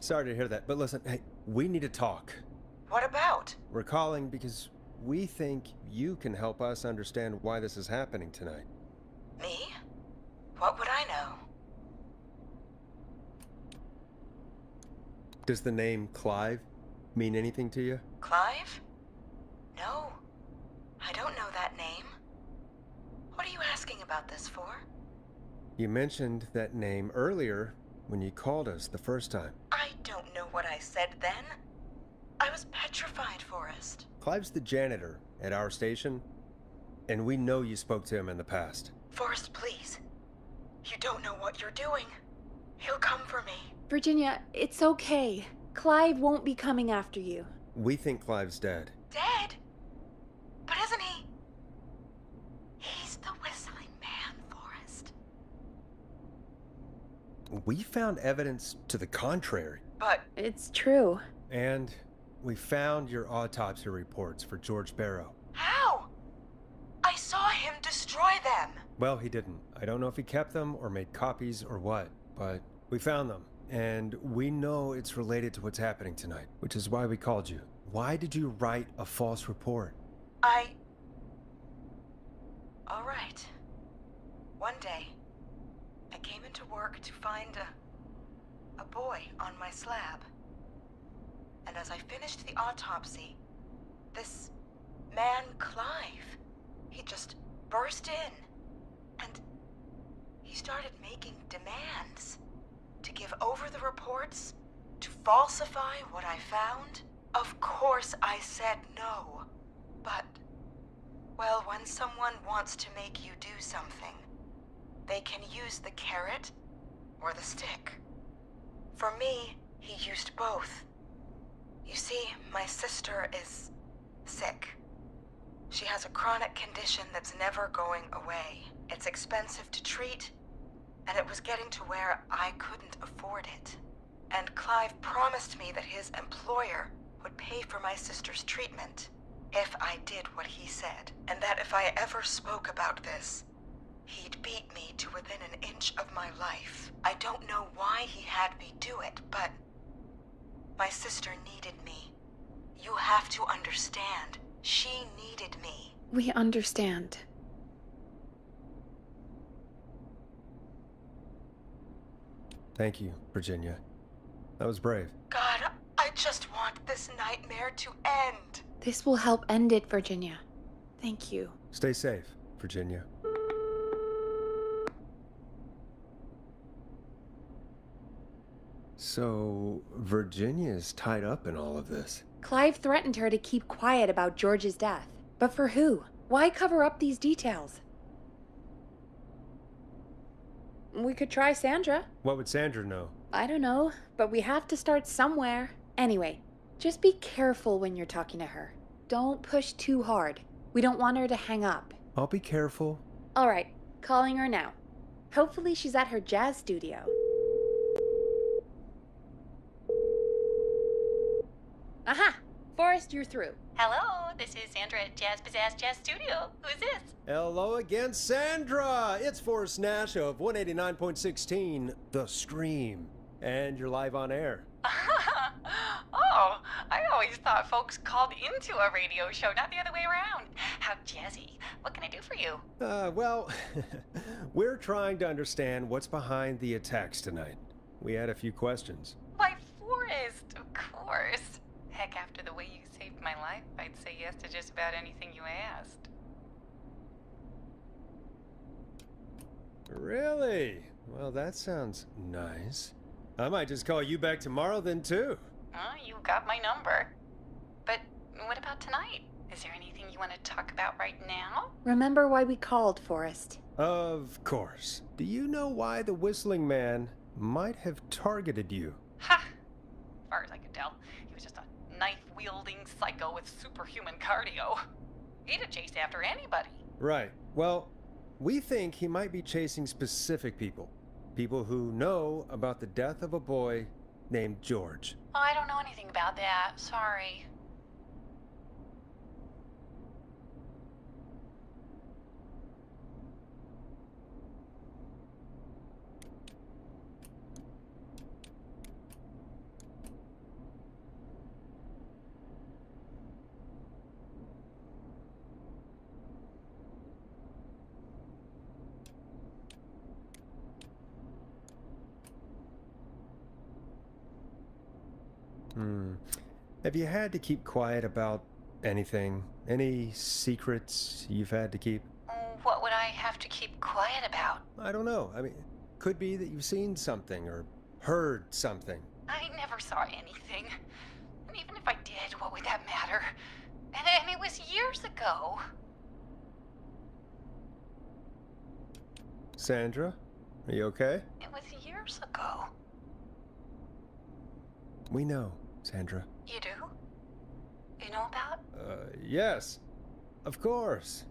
Sorry to hear that, but listen, hey, we need to talk. What about? We're calling because we think you can help us understand why this is happening tonight. Me? What would I know? Does the name Clive mean anything to you? Clive? No. I don't know that name. What are you asking about this for? You mentioned that name earlier when you called us the first time. I don't know what I said then. I was petrified, Forrest. Clive's the janitor at our station, and we know you spoke to him in the past. Forrest, please. You don't know what you're doing. He'll come for me. Virginia, it's okay. Clive won't be coming after you. We think Clive's dead. Dead? But isn't he? He's the whistling man, Forrest. We found evidence to the contrary. But It's true. And we found your autopsy reports for George Barrow. how? I saw him destroy them. Well, he didn't. I don't know if he kept them or made copies or what, but we found them. And we know it's related to what's happening tonight, which is why we called you. Why did you write a false report? All right. One day, I came into work to find a boy on my slab. And as I finished the autopsy, this man, Clive, he just burst in. And he started making demands to give over the reports, to falsify what I found. Of course I said no. But, well, when someone wants to make you do something, they can use the carrot or the stick. For me, he used both. You see, my sister is sick. She has a chronic condition that's never going away. It's expensive to treat, and it was getting to where I couldn't afford it. And Clive promised me that his employer would pay for my sister's treatment if I did what he said, and that if I ever spoke about this, he'd beat me to within an inch of my life. I don't know why he had me do it, but my sister needed me. You have to understand, she needed me. We understand. Thank you, Virginia. That was brave. God, I just want this nightmare to end. This will help end it, Virginia. Thank you. Stay safe, Virginia. So, Virginia's tied up in all of this. Clive threatened her to keep quiet about George's death. But for who? Why cover up these details? We could try Sandra. What would Sandra know? I don't know, but we have to start somewhere. Anyway, just be careful when you're talking to her. Don't push too hard. We don't want her to hang up. I'll be careful. All right, calling her now. Hopefully she's at her jazz studio. Aha! Forrest, you're through. Hello, this is Sandra at Jazz Pizzazz Jazz Studio. Who's this? Hello again, Sandra! It's Forrest Nash of 189.16, The Stream. And you're live on air. Oh, I always thought folks called into a radio show, not the other way around. How jazzy. What can I do for you? Well, we're trying to understand what's behind the attacks tonight. We had a few questions. Why, Forrest, of course. Heck, after the way you saved my life, I'd say yes to just about anything you asked. Really? Well, that sounds nice. I might just call you back tomorrow then, too. You got my number. But what about tonight? Is there anything you want to talk about right now? Remember why we called, Forrest. Of course. Do you know why the Whistling Man might have targeted you? Ha! As far as I could tell, he was just a knife-wielding psycho with superhuman cardio. He'd have chased after anybody. Right. Well, we think he might be chasing specific people. People who know about the death of a boy named George. Oh, I don't know anything about that. Sorry. Have you had to keep quiet about anything? Any secrets you've had to keep? What would I have to keep quiet about? I don't know. I mean, could be that you've seen something or heard something. I never saw anything. And even if I did, what would that matter? And it was years ago. Sandra, are you okay? It was years ago. We know, Sandra. You do? You know about? Yes. Of course.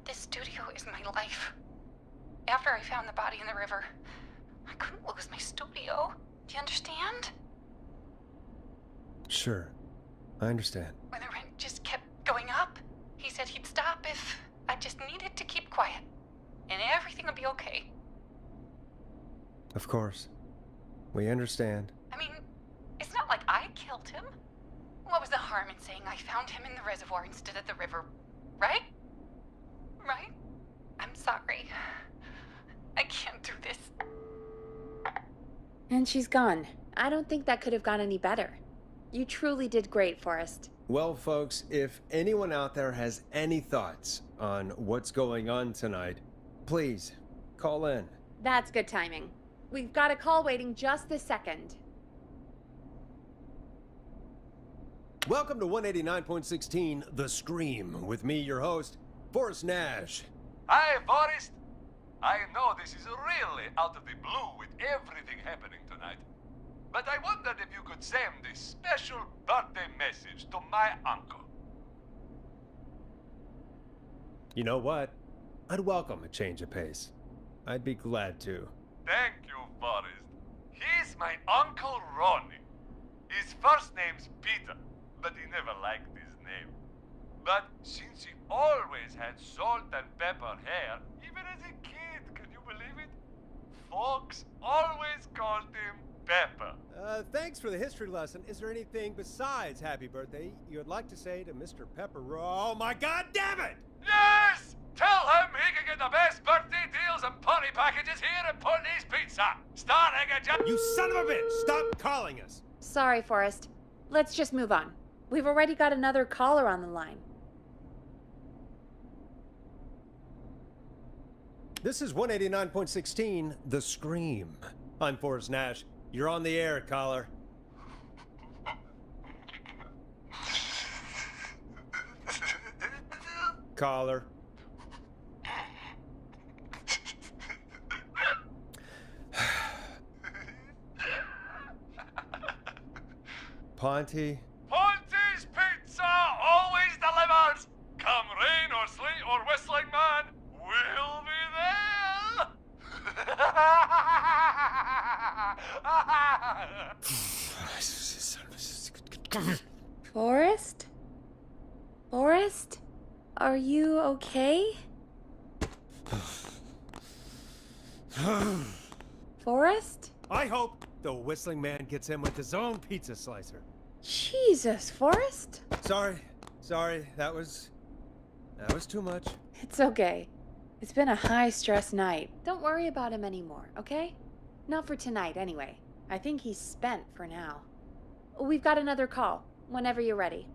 This studio is my life. After I found the body in the river, I couldn't lose my studio. Do you understand? Sure. I understand. When the rent just kept going up, he said he'd stop if I just needed to keep quiet. And everything would be okay. Of course. We understand. I mean, it's not like I killed him. What was the harm in saying I found him in the reservoir instead of the river, right? Right? I'm sorry. I can't do this. And she's gone. I don't think that could have gone any better. You truly did great, Forrest. Well, folks, if anyone out there has any thoughts on what's going on tonight, please call in. That's good timing. We've got a call waiting just this second. Welcome to 189.16 The Scream, with me, your host, Forrest Nash. Hi, Forrest. I know this is really out of the blue with everything happening tonight, but I wondered if you could send a special birthday message to my uncle. You know what? I'd welcome a change of pace. I'd be glad to. Thank you, Forrest. He's my Uncle Ronnie. His first name's Peter, but he never liked his name. But since he always had salt and pepper hair, even as a kid, can you believe it? Folks always called him Pepper. Thanks for the history lesson. Is there anything besides happy birthday you'd like to say to Mr. Pepper? Oh my god damn it! Yes! Tell him he can get the best birthday deals and party packages here at Putney's Pizza. Starting at You son of a bitch! Stop calling us! Sorry, Forrest. Let's just move on. We've already got another caller on the line. This is 189.16 The Scream. I'm Forrest Nash. You're on the air, caller. Caller. Ponty. Ponty's Pizza always delivers. Come rain or sleet or whistling man, we'll be there. Forrest? Forrest? Are you okay? Forrest? I hope the Whistling Man gets in with his own pizza slicer. Jesus, Forrest? Sorry, that was too much. It's okay. It's been a high-stress night. Don't worry about him anymore, okay? Not for tonight, anyway. I think he's spent for now. We've got another call, whenever you're ready.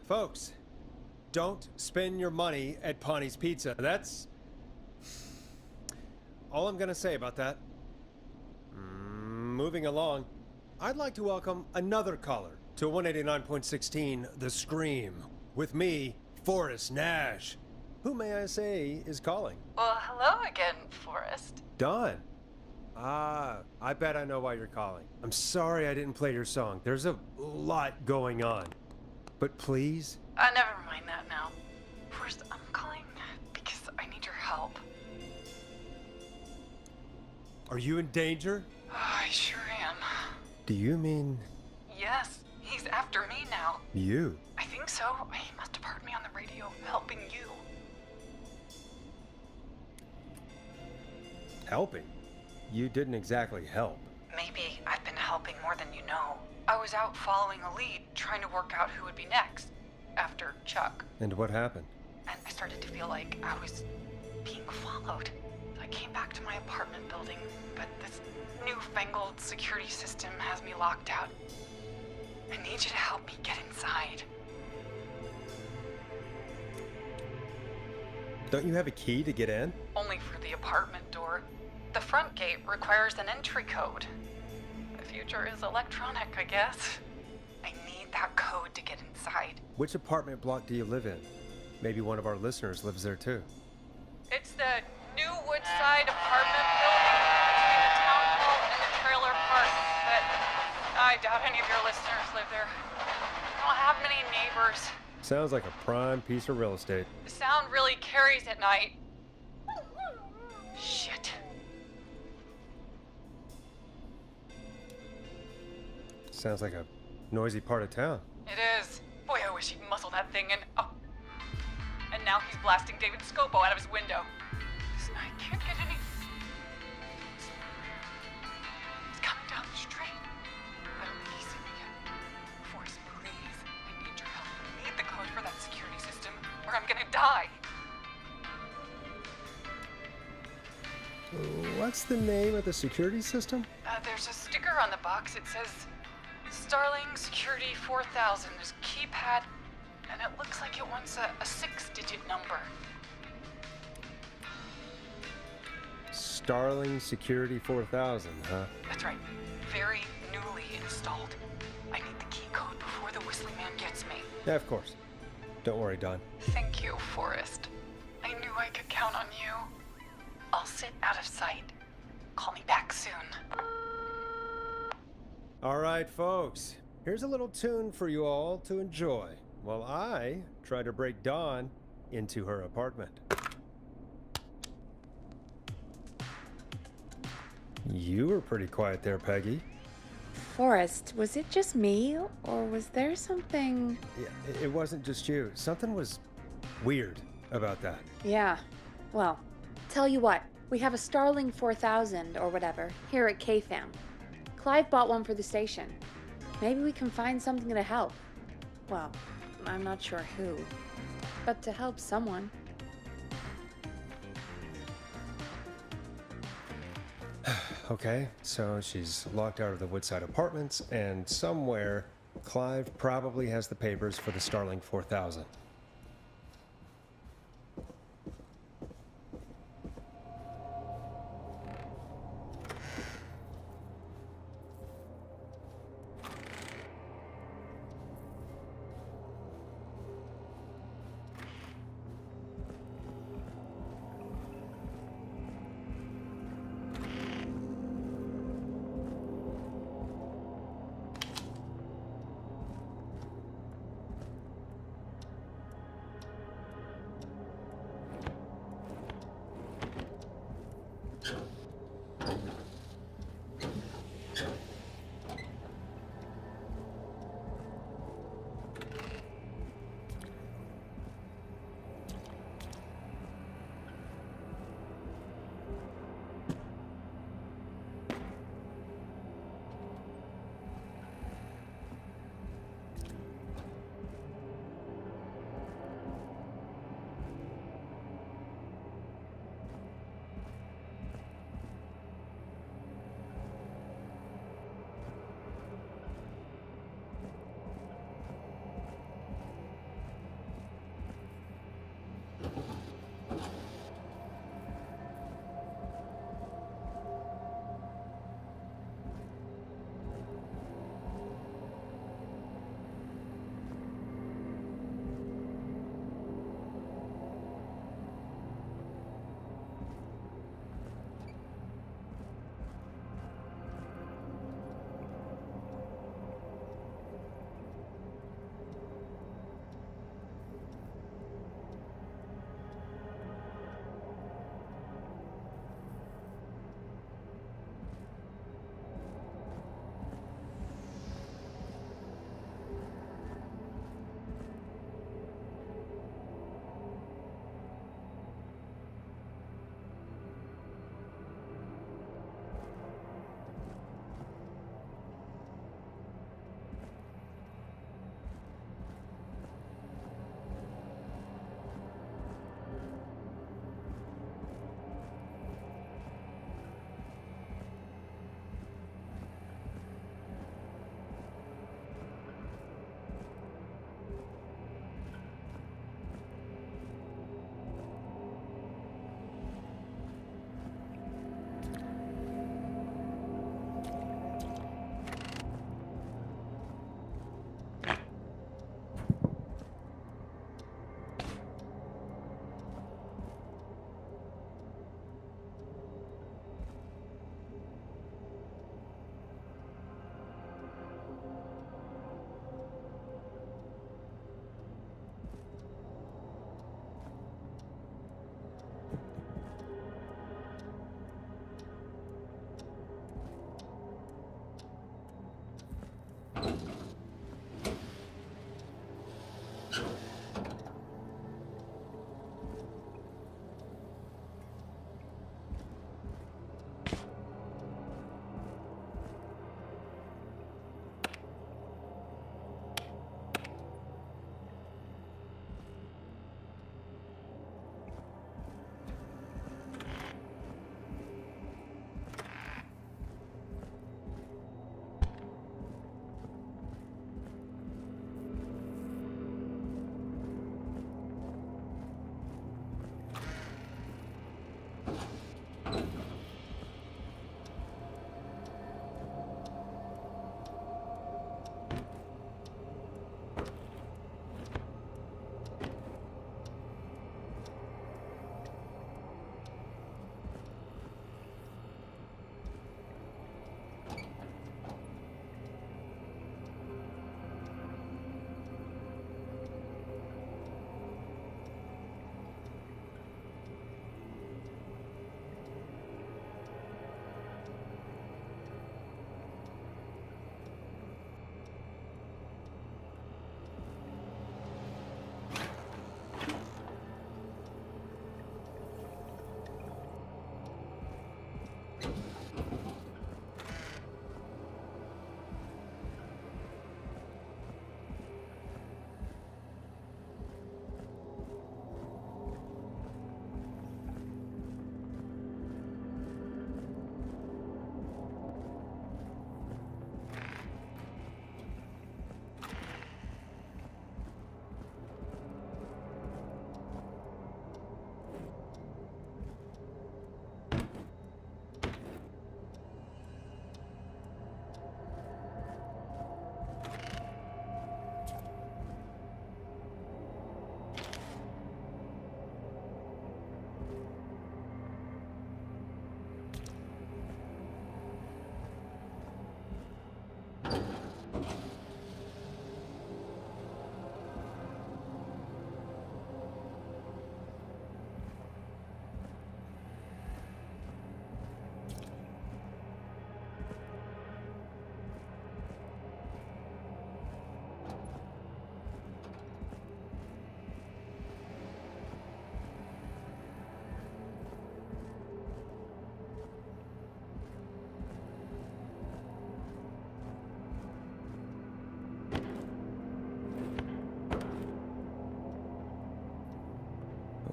Folks, don't spend your money at Ponty's Pizza. That's all I'm gonna say about that. Moving along, I'd like to welcome another caller to 189.16 The Scream, with me, Forrest Nash. Who may I say is calling? Well, hello again, Forrest. Don. Ah, I bet I know why you're calling. I'm sorry I didn't play your song. There's a lot going on. But please? Never mind that now. Forrest, I'm calling because I need your help. Are you in danger? I sure am. Do you mean Yes, he's after me now. you? I think so. He must have heard me on the radio helping you. Helping? You didn't exactly help. Maybe I've been helping more than you know. I was out following a lead, trying to work out who would be next, after Chuck. And what happened? And I started to feel like I was being followed. I came back to my apartment building, but this newfangled security system has me locked out. I need you to help me get inside. Don't you have a key to get in? Only for the apartment door. The front gate requires an entry code. The future is electronic, I guess. I need that code to get inside. Which apartment block do you live in? Maybe one of our listeners lives there too. It's the new Woodside apartment building between the town hall and the trailer park. But I doubt any of your listeners live there. I don't have many neighbors. Sounds like a prime piece of real estate. The sound really carries at night. Shit. Sounds like a noisy part of town. It is. Boy, I wish he'd muzzle that thing and... Oh. And now he's blasting David Scopo out of his window. I can't get any... He's coming down the street. I don't think he's seen me yet. Forrest, please. I need your help. I need the code for that security system, or I'm gonna die. What's the name of the security system? There's a sticker on the box. It says... Starling Security 4000. There's a keypad, and it looks like it wants a 6-digit number. Starling Security 4000, huh? That's right. Very newly installed. I need the key code before the whistling man gets me. Yeah, of course. Don't worry, Don. Thank you, Forrest. I knew I could count on you. I'll sit out of sight. Call me back soon. All right, folks. Here's a little tune for you all to enjoy while I try to break Dawn into her apartment. You were pretty quiet there, Peggy. Forrest, was it just me, or was there something... Yeah, it wasn't just you. Something was weird about that. Yeah, well, tell you what, we have a Starling 4000 or whatever here at KFAM. Clive bought one for the station. Maybe we can find something to help. Well, I'm not sure who, but to help someone. Okay, so she's locked out of the Woodside Apartments, and somewhere Clive probably has the papers for the Starling 4000.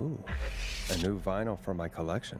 Ooh, a new vinyl for my collection.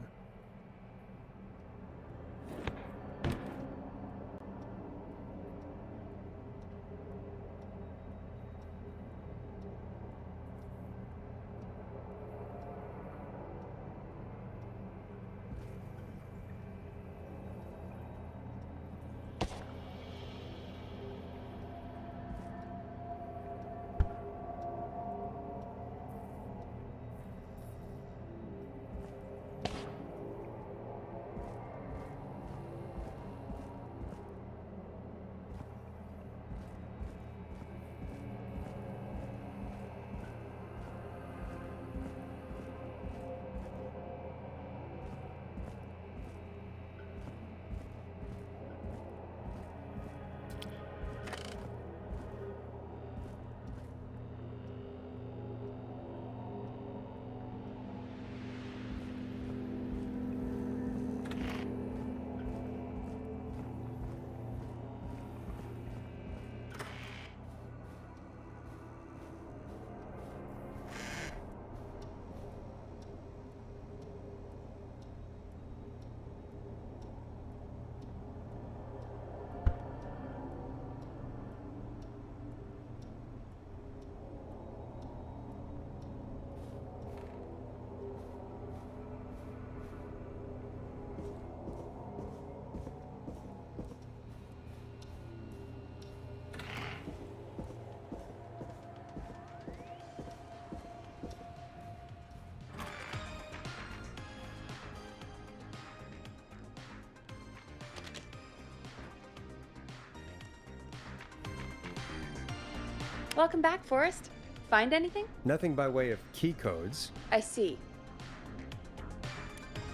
Welcome back, Forrest. Find anything? Nothing by way of key codes. I see.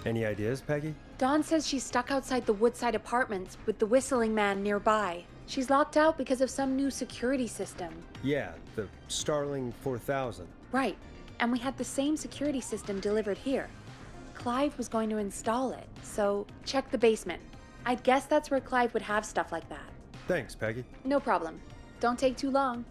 Any ideas, Peggy? Dawn says she's stuck outside the Woodside Apartments with the whistling man nearby. She's locked out because of some new security system. Yeah, the Starling 4000. Right. And we had the same security system delivered here. Clive was going to install it, so check the basement. I'd guess that's where Clive would have stuff like that. Thanks, Peggy. No problem. Don't take too long.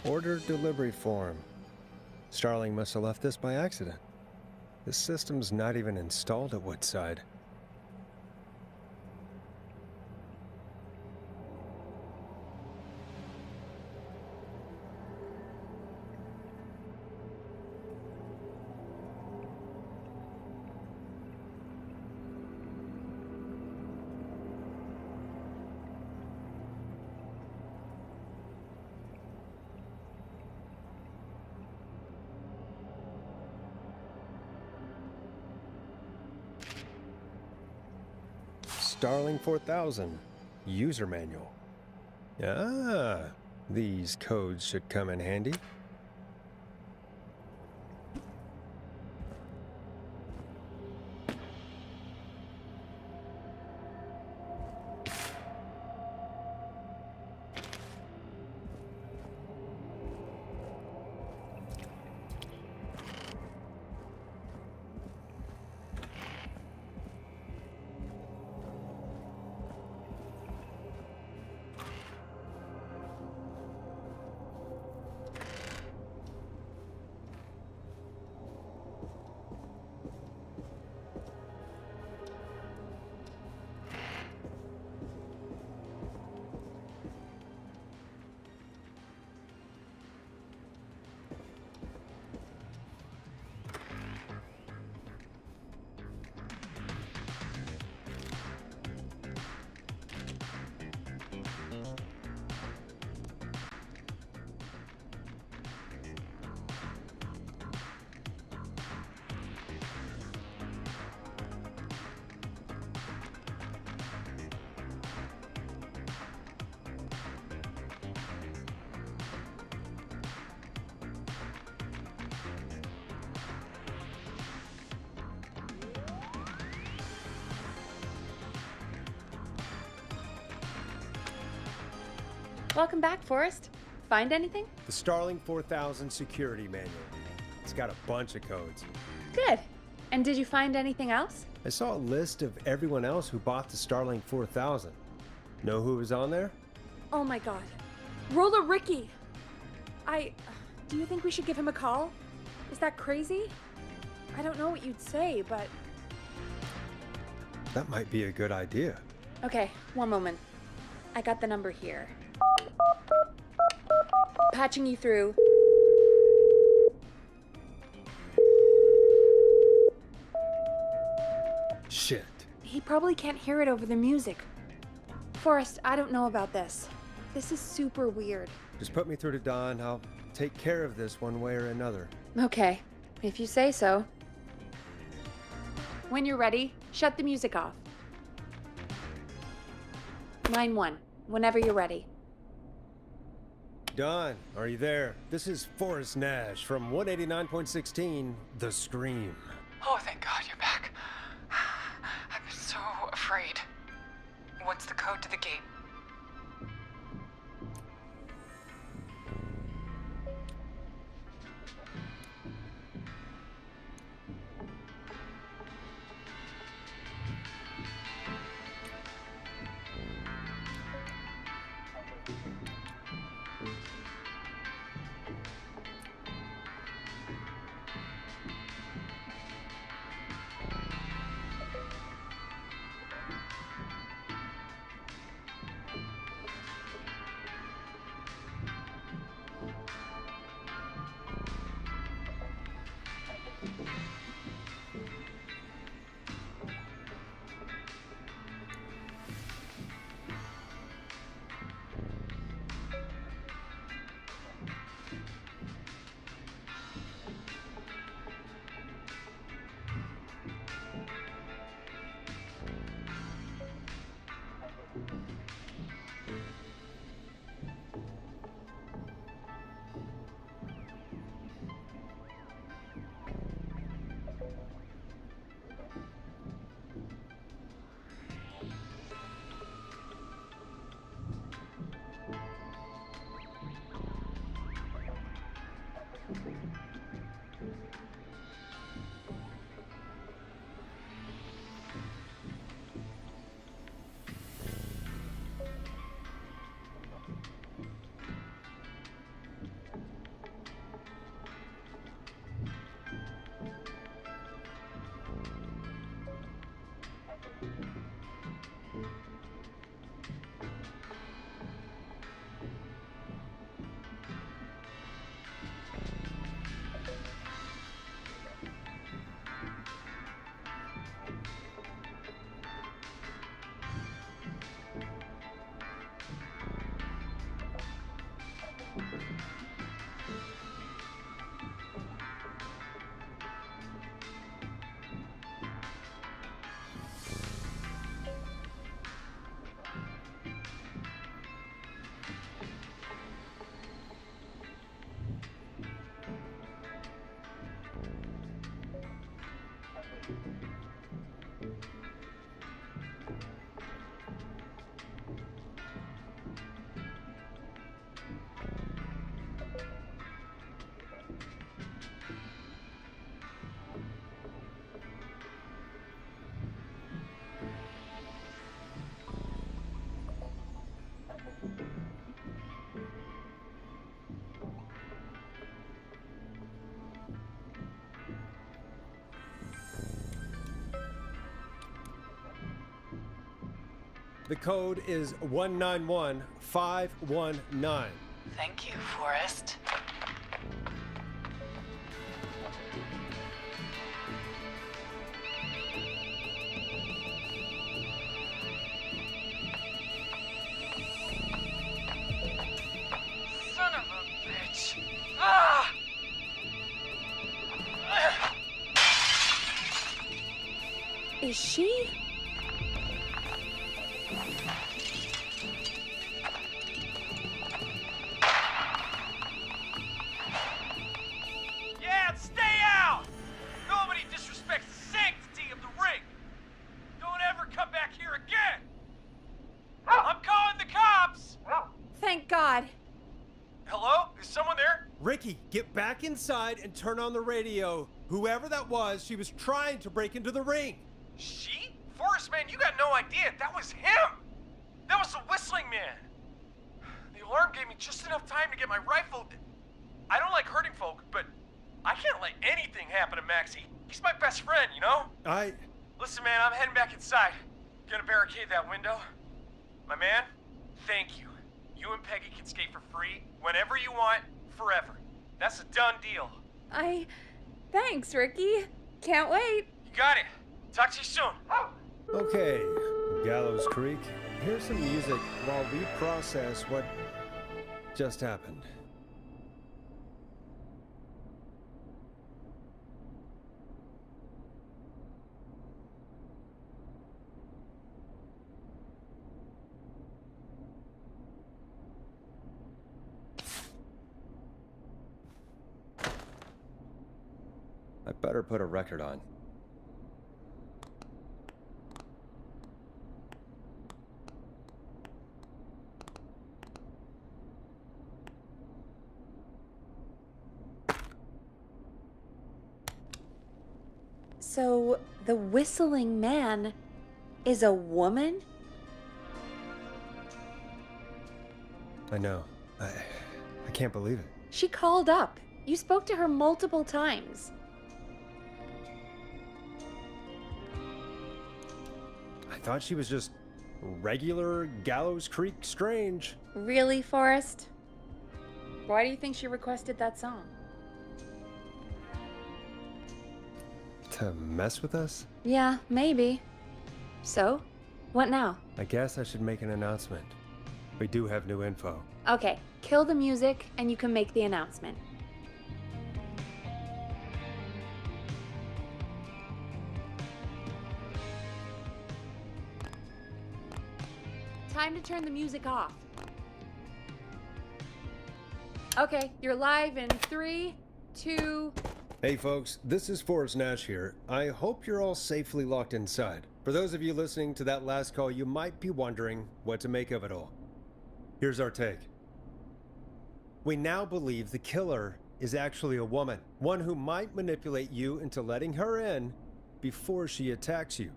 Order delivery form. Starling must have left this by accident. The system's not even installed at Woodside. Starling 4000 user manual. Ah, these codes should come in handy. Welcome back, Forrest. Find anything? The Starling 4000 security manual. It's got a bunch of codes. Good. And did you find anything else? I saw a list of everyone else who bought the Starling 4000. Know who was on there? Oh my god. Roller Ricky! Do you think we should give him a call? Is that crazy? I don't know what you'd say, but... That might be a good idea. Okay, one moment. I got the number here. Patching you through. Shit. He probably can't hear it over the music. Forrest, I don't know about this. This is super weird. Just put me through to Don. I'll take care of this one way or another. Okay, if you say so. When you're ready, shut the music off. Line 1, whenever you're ready. Don, are you there? This is Forrest Nash from 189.16, The Scream. Oh, thank God you're back. I've been so afraid. What's the code to the gate? The code is 191519. Thank you, Forrest. Son of a bitch. Ah! Is she? Yeah, stay out! Nobody disrespects the sanctity of the ring! Don't ever come back here again! I'm calling the cops! Thank God. Hello? Is someone there? Ricky, get back inside and turn on the radio. Whoever that was, she was trying to break into the ring. She? Forrest, man, you got no idea. That was him! That was the whistling man! The alarm gave me just enough time to get my rifle. I don't like hurting folk, but I can't let anything happen to Maxie. He's my best friend, you know? Listen, man, I'm heading back inside. Gonna barricade that window. My man, thank you. You and Peggy can skate for free whenever you want, forever. That's a done deal. Thanks, Ricky. Can't wait. You got it. Talk to you soon. Okay, Gallows Creek, here's some music while we process what just happened. I better put a record on. So, the whistling man is a woman? I know. I can't believe it. She called up. You spoke to her multiple times. I thought she was just regular Gallows Creek Strange. Really, Forrest? Why do you think she requested that song? To mess with us? Yeah, maybe. So, what now? I guess I should make an announcement. We do have new info. Okay, kill the music and you can make the announcement. Time to turn the music off. Okay, you're live in 3, 2... Hey folks, this is Forrest Nash here. I hope you're all safely locked inside. For those of you listening to that last call, you might be wondering what to make of it all. Here's our take. We now believe the killer is actually a woman, one who might manipulate you into letting her in before she attacks you.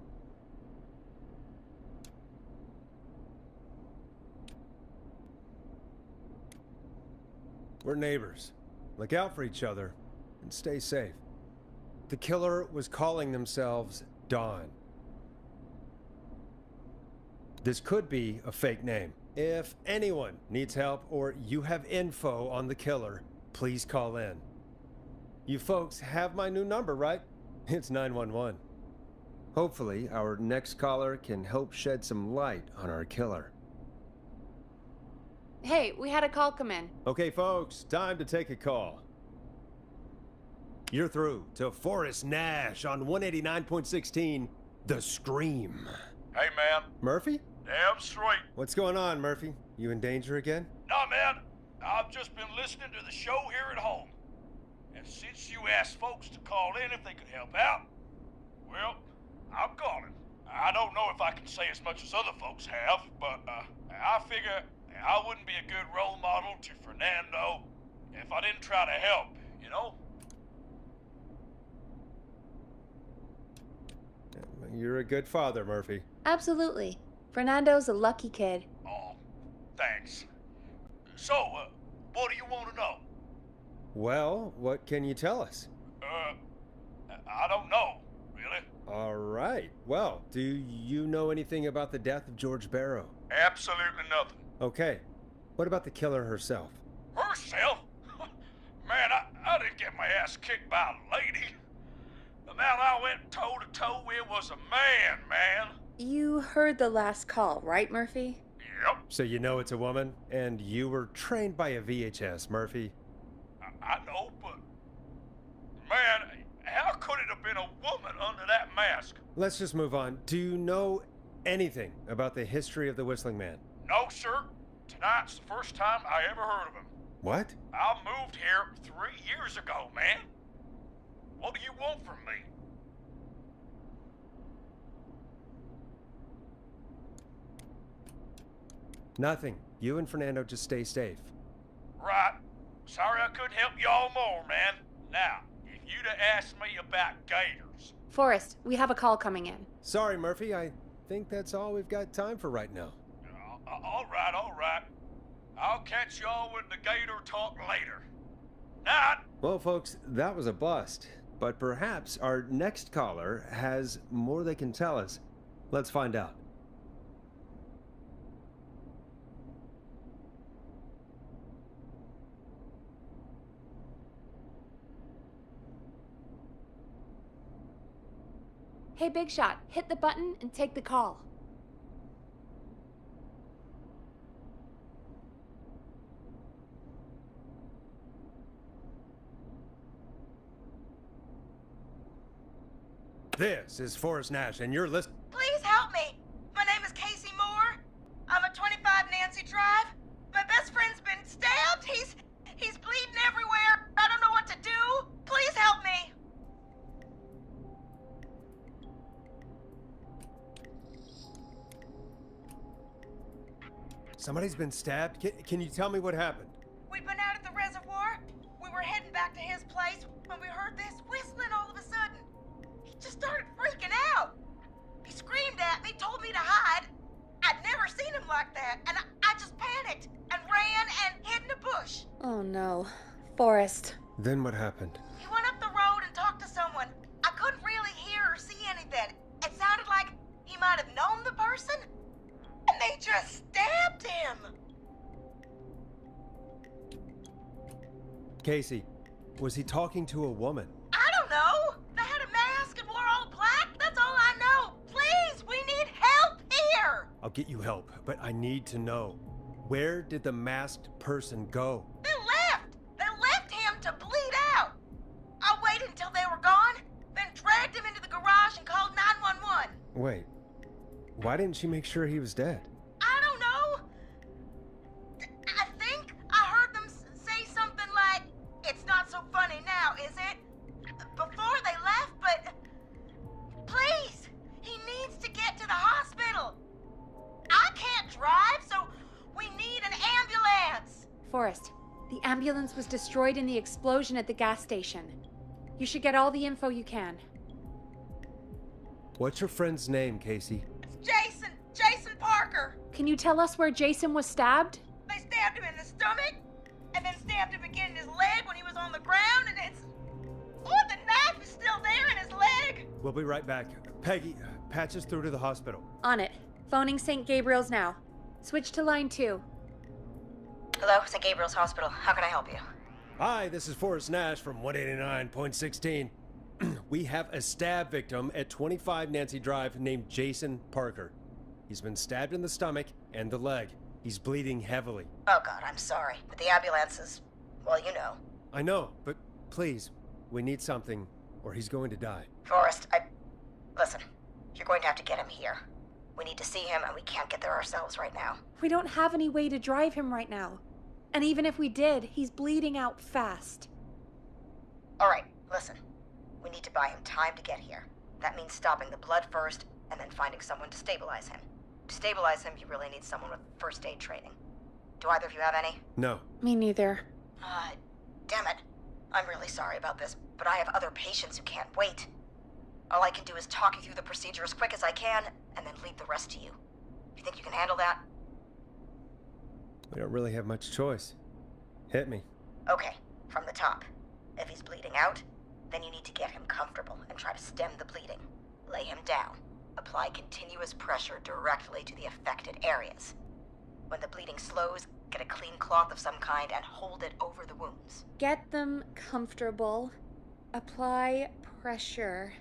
We're neighbors. Look out for each other and stay safe. The killer was calling themselves Dawn. This could be a fake name. If anyone needs help or you have info on the killer, please call in. You folks have my new number, right? It's 911. Hopefully, our next caller can help shed some light on our killer. Hey, we had a call come in. Okay, folks, time to take a call. You're through to Forrest Nash on 189.16, The Scream. Hey, man. Murphy? Damn straight. What's going on, Murphy? You in danger again? Nah, man. I've just been listening to the show here at home. And since you asked folks to call in if they could help out, well, I'm calling. I don't know if I can say as much as other folks have, but I figure I wouldn't be a good role model to Fernando if I didn't try to help, you know? You're a good father, Murphy. Absolutely. Fernando's a lucky kid. Oh, thanks. So, what do you want to know? Well, what can you tell us? I don't know, really. All right. Well, do you know anything about the death of George Barrow? Absolutely nothing. Okay. What about the killer herself? Herself? Man, I didn't get my ass kicked by a lady. The man I went toe to toe with was a man. You heard the last call, right, Murphy? Yep, So you know it's a woman, and you were trained by a VHS, Murphy. I know, but man, how could it have been a woman under that mask? Let's just move on. Do you know anything about the history of the Whistling Man? No, sir. Tonight's the first time I ever heard of him. What? I moved here 3 years ago, man. What do you want from me? Nothing. You and Fernando just stay safe. Right. Sorry I couldn't help y'all more, man. Now, if you'd have asked me about gators. Forrest, we have a call coming in. Sorry, Murphy. I think that's all we've got time for right now. All right. I'll catch y'all with the gator talk later. Night. Well, folks, that was a bust. But perhaps our next caller has more they can tell us. Let's find out. Hey, Big Shot, hit the button and take the call. This is Forrest Nash, and you're listening. Please help me. My name is Casey Moore. I'm at 25 Nancy Drive. My best friend's been stabbed. He's bleeding everywhere. I don't know what to do. Please help me. Somebody's been stabbed? Can you tell me what happened? We'd been out at the reservoir. We were heading back to his place when we heard this whistling all of a sudden. He just started freaking out. He screamed at me, told me to hide. I'd never seen him like that, and I just panicked and ran and hid in a bush. Oh no. Forrest. Then what happened? He went up the road and talked to someone. I couldn't really hear or see anything. It sounded like he might have known the person, and they just stabbed him. Casey, was he talking to a woman? I don't know. They had a mask and wore all black. That's all I know. Please, we need help here. I'll get you help, but I need to know. Where did the masked person go? They left. They left him to bleed out. I waited until they were gone, then dragged him into the garage and called 911. Wait, why didn't she make sure he was dead? I don't know. I think I heard them say something like, "It's not so funny now, is it?" before they left, but please, he needs to get to the hospital. I can't drive, so we need an ambulance. Forrest, the ambulance was destroyed in the explosion at the gas station. You should get all the info you can. What's your friend's name, Casey? It's Jason Parker. Can you tell us where Jason was stabbed? They stabbed him in the stomach, and then stabbed him again in his leg when he was on the ground, and it's... Oh, the knife is still there in his leg. We'll be right back. Peggy, patch us through to the hospital. On it. Phoning St. Gabriel's now. Switch to line 2. Hello, St. Gabriel's Hospital. How can I help you? Hi, this is Forrest Nash from 189.16. We have a stab victim at 25 Nancy Drive named Jason Parker. He's been stabbed in the stomach and the leg. He's bleeding heavily. Oh, God, I'm sorry. But the ambulance is... well, you know. I know, but please, we need something, or he's going to die. Forrest, listen, you're going to have to get him here. We need to see him, and we can't get there ourselves right now. We don't have any way to drive him right now. And even if we did, he's bleeding out fast. All right, listen. We need to buy him time to get here. That means stopping the blood first, and then finding someone to stabilize him. To stabilize him, you really need someone with first aid training. Do either of you have any? No. Me neither. Damn it. I'm really sorry about this, but I have other patients who can't wait. All I can do is talk you through the procedure as quick as I can, and then leave the rest to you. You think you can handle that? We don't really have much choice. Hit me. Okay, from the top. If he's bleeding out, then you need to get him comfortable and try to stem the bleeding. Lay him down. Apply continuous pressure directly to the affected areas. When the bleeding slows, get a clean cloth of some kind and hold it over the wounds. Get them comfortable. Apply pressure.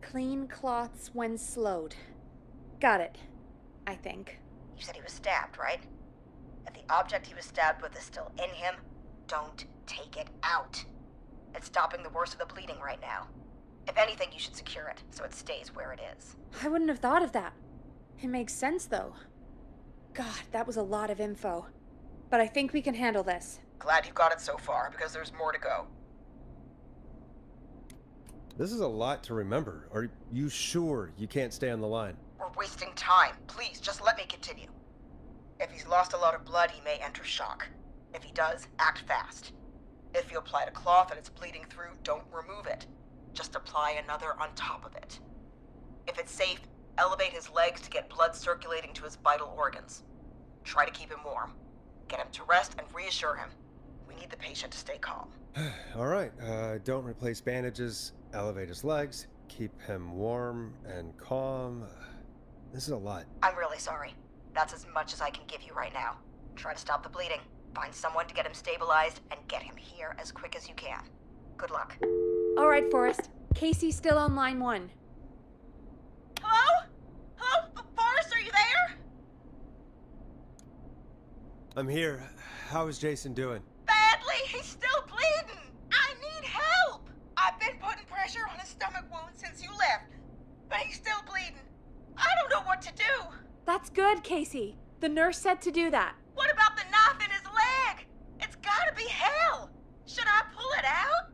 Clean cloths when slowed. Got it, I think. You said he was stabbed, right? If the object he was stabbed with is still in him, don't take it out. It's stopping the worst of the bleeding right now. If anything, you should secure it so it stays where it is. I wouldn't have thought of that. It makes sense, though. God, that was a lot of info. But I think we can handle this. Glad you got it so far, because there's more to go. This is a lot to remember. Are you sure you can't stay on the line? We're wasting time. Please, just let me continue. If he's lost a lot of blood, he may enter shock. If he does, act fast. If you applied a cloth and it's bleeding through, don't remove it. Just apply another on top of it. If it's safe, elevate his legs to get blood circulating to his vital organs. Try to keep him warm. Get him to rest and reassure him. We need the patient to stay calm. All right, don't replace bandages, elevate his legs, keep him warm and calm. This is a lot. I'm really sorry. That's as much as I can give you right now. Try to stop the bleeding. Find someone to get him stabilized and get him here as quick as you can. Good luck. All right, Forrest. Casey's still on line 1. Hello? Hello? Forrest, are you there? I'm here. How is Jason doing? Badly. He's still bleeding. I need help. I've been putting pressure on his stomach wound since you left, but he's still bleeding. I don't know what to do. That's good, Casey. The nurse said to do that. What about the knife in his leg? It's gotta be hell. Should I pull it out?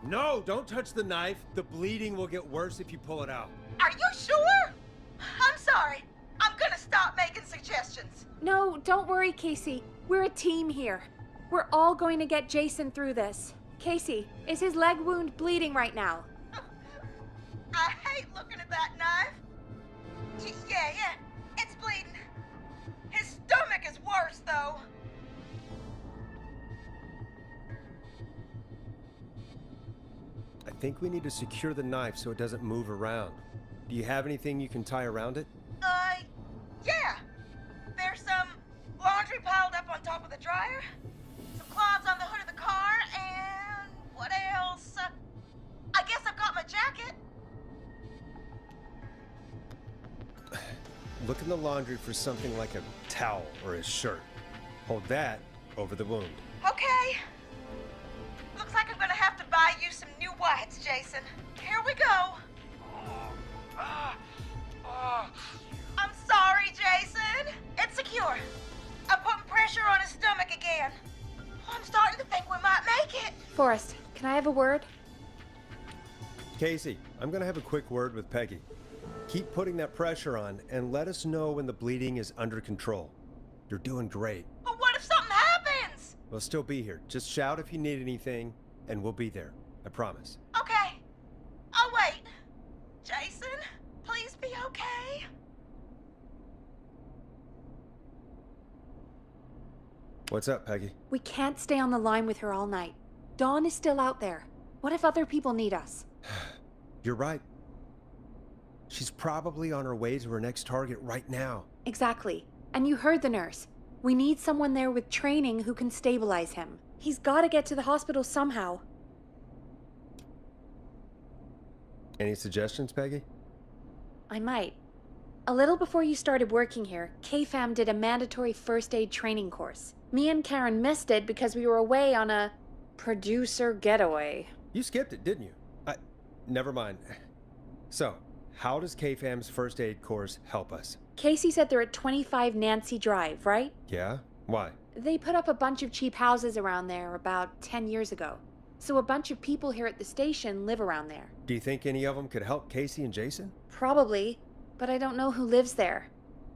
No, don't touch the knife. The bleeding will get worse if you pull it out. Are you sure? I'm sorry. I'm gonna stop making suggestions. No, don't worry, Casey. We're a team here. We're all going to get Jason through this. Casey, is his leg wound bleeding right now? I hate looking at that knife. Yeah, it's bleeding. His stomach is worse, though. I think we need to secure the knife so it doesn't move around. Do you have anything you can tie around it? Yeah. There's some laundry piled up on top of the dryer, some cloths on the hood of the car, and what else? I guess I've got my jacket. Look in the laundry for something like a towel or a shirt. Hold that over the wound. Okay. Looks like I'm gonna have to buy you some new whites, Jason. Here we go. I'm sorry, Jason. It's secure. I'm putting pressure on his stomach again. I'm starting to think we might make it. Forrest, can I have a word? Casey, I'm gonna have a quick word with Peggy. Keep putting that pressure on and let us know when the bleeding is under control. You're doing great. But what if something happens? We'll still be here. Just shout if you need anything, and we'll be there. I promise. Okay. I'll wait. Jason, please be okay. What's up, Peggy? We can't stay on the line with her all night. Dawn is still out there. What if other people need us? You're right. She's probably on her way to her next target right now. Exactly. And you heard the nurse. We need someone there with training who can stabilize him. He's got to get to the hospital somehow. Any suggestions, Peggy? I might. A little before you started working here, KFAM did a mandatory first aid training course. Me and Karen missed it because we were away on a producer getaway. You skipped it, didn't you? Never mind. So, how does KFAM's first aid course help us? Casey said they're at 25 Nancy Drive, right? Yeah? Why? They put up a bunch of cheap houses around there about 10 years ago. So a bunch of people here at the station live around there. Do you think any of them could help Casey and Jason? Probably, but I don't know who lives there.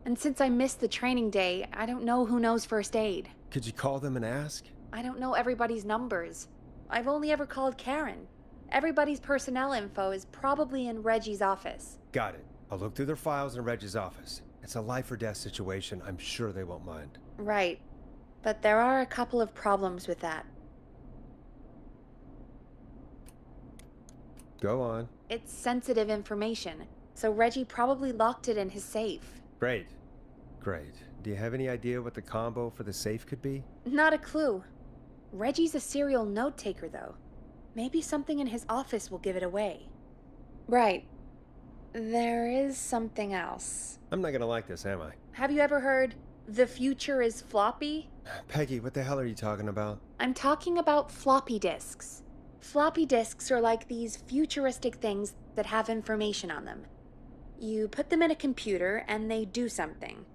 And since I missed the training day, I don't know who knows first aid. Could you call them and ask? I don't know everybody's numbers. I've only ever called Karen. Everybody's personnel info is probably in Reggie's office. Got it. I'll look through their files in Reggie's office. It's a life or death situation. I'm sure they won't mind. Right. But there are a couple of problems with that. Go on. It's sensitive information, so Reggie probably locked it in his safe. Great. Great. Do you have any idea what the combo for the safe could be? Not a clue. Reggie's a serial note taker, though. Maybe something in his office will give it away. Right. There is something else. I'm not gonna like this, am I? Have you ever heard, "The future is floppy"? Peggy, what the hell are you talking about? I'm talking about floppy disks. Floppy disks are like these futuristic things that have information on them. You put them in a computer and they do something.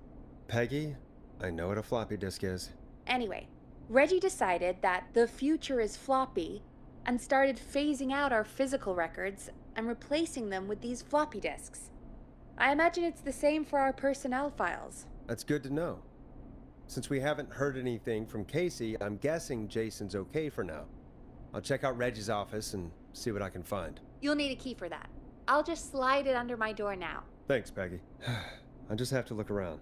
Peggy, I know what a floppy disk is. Anyway, Reggie decided that the future is floppy and started phasing out our physical records and replacing them with these floppy disks. I imagine it's the same for our personnel files. That's good to know. Since we haven't heard anything from Casey, I'm guessing Jason's okay for now. I'll check out Reggie's office and see what I can find. You'll need a key for that. I'll just slide it under my door now. Thanks, Peggy. I just have to look around.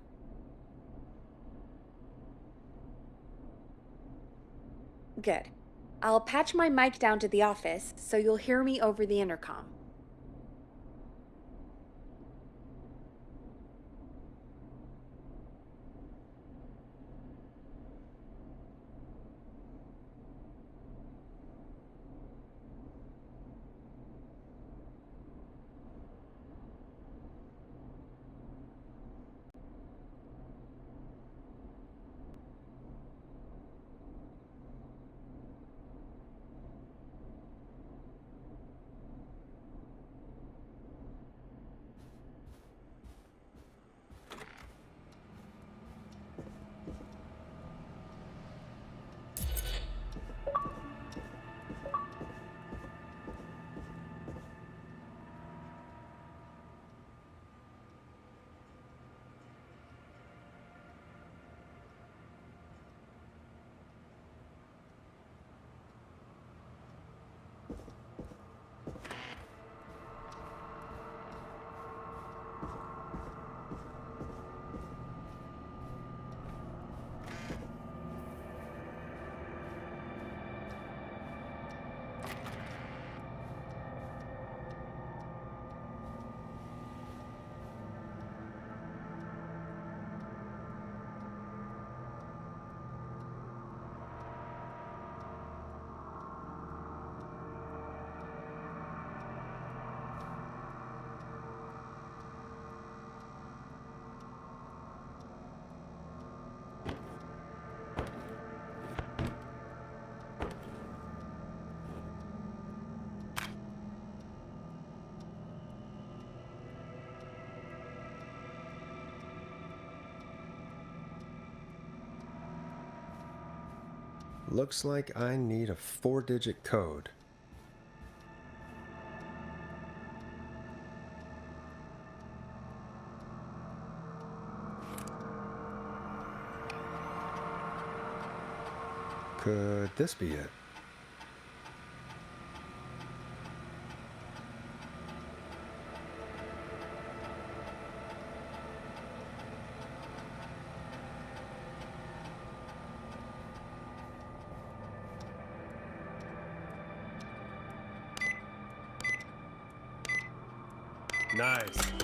Good. I'll patch my mic down to the office so you'll hear me over the intercom. Looks like I need a 4-digit code. Could this be it? Nice.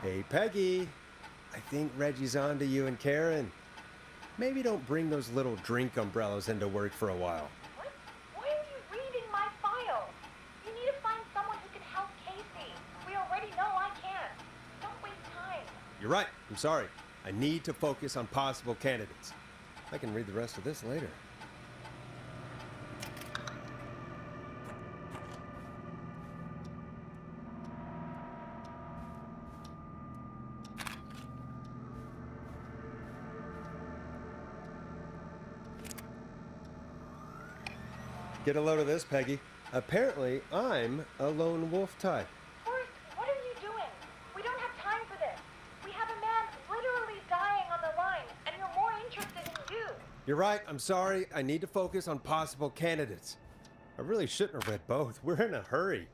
Hey, Peggy. I think Reggie's on to you and Karen. maybe don't bring those little drink umbrellas into work for a while. What? Why are you reading my file? You need to find someone who can help Casey. We already know I can't. Don't waste time. You're right. I'm sorry. I need to focus on possible candidates. I can read the rest of this later. Get a load of this, Peggy. Apparently, I'm a lone wolf type. Forrest, what are you doing? We don't have time for this. We have a man literally dying on the line, and you're more interested in you. You're right. I'm sorry. I need to focus on possible candidates. I really shouldn't have read both. We're in a hurry.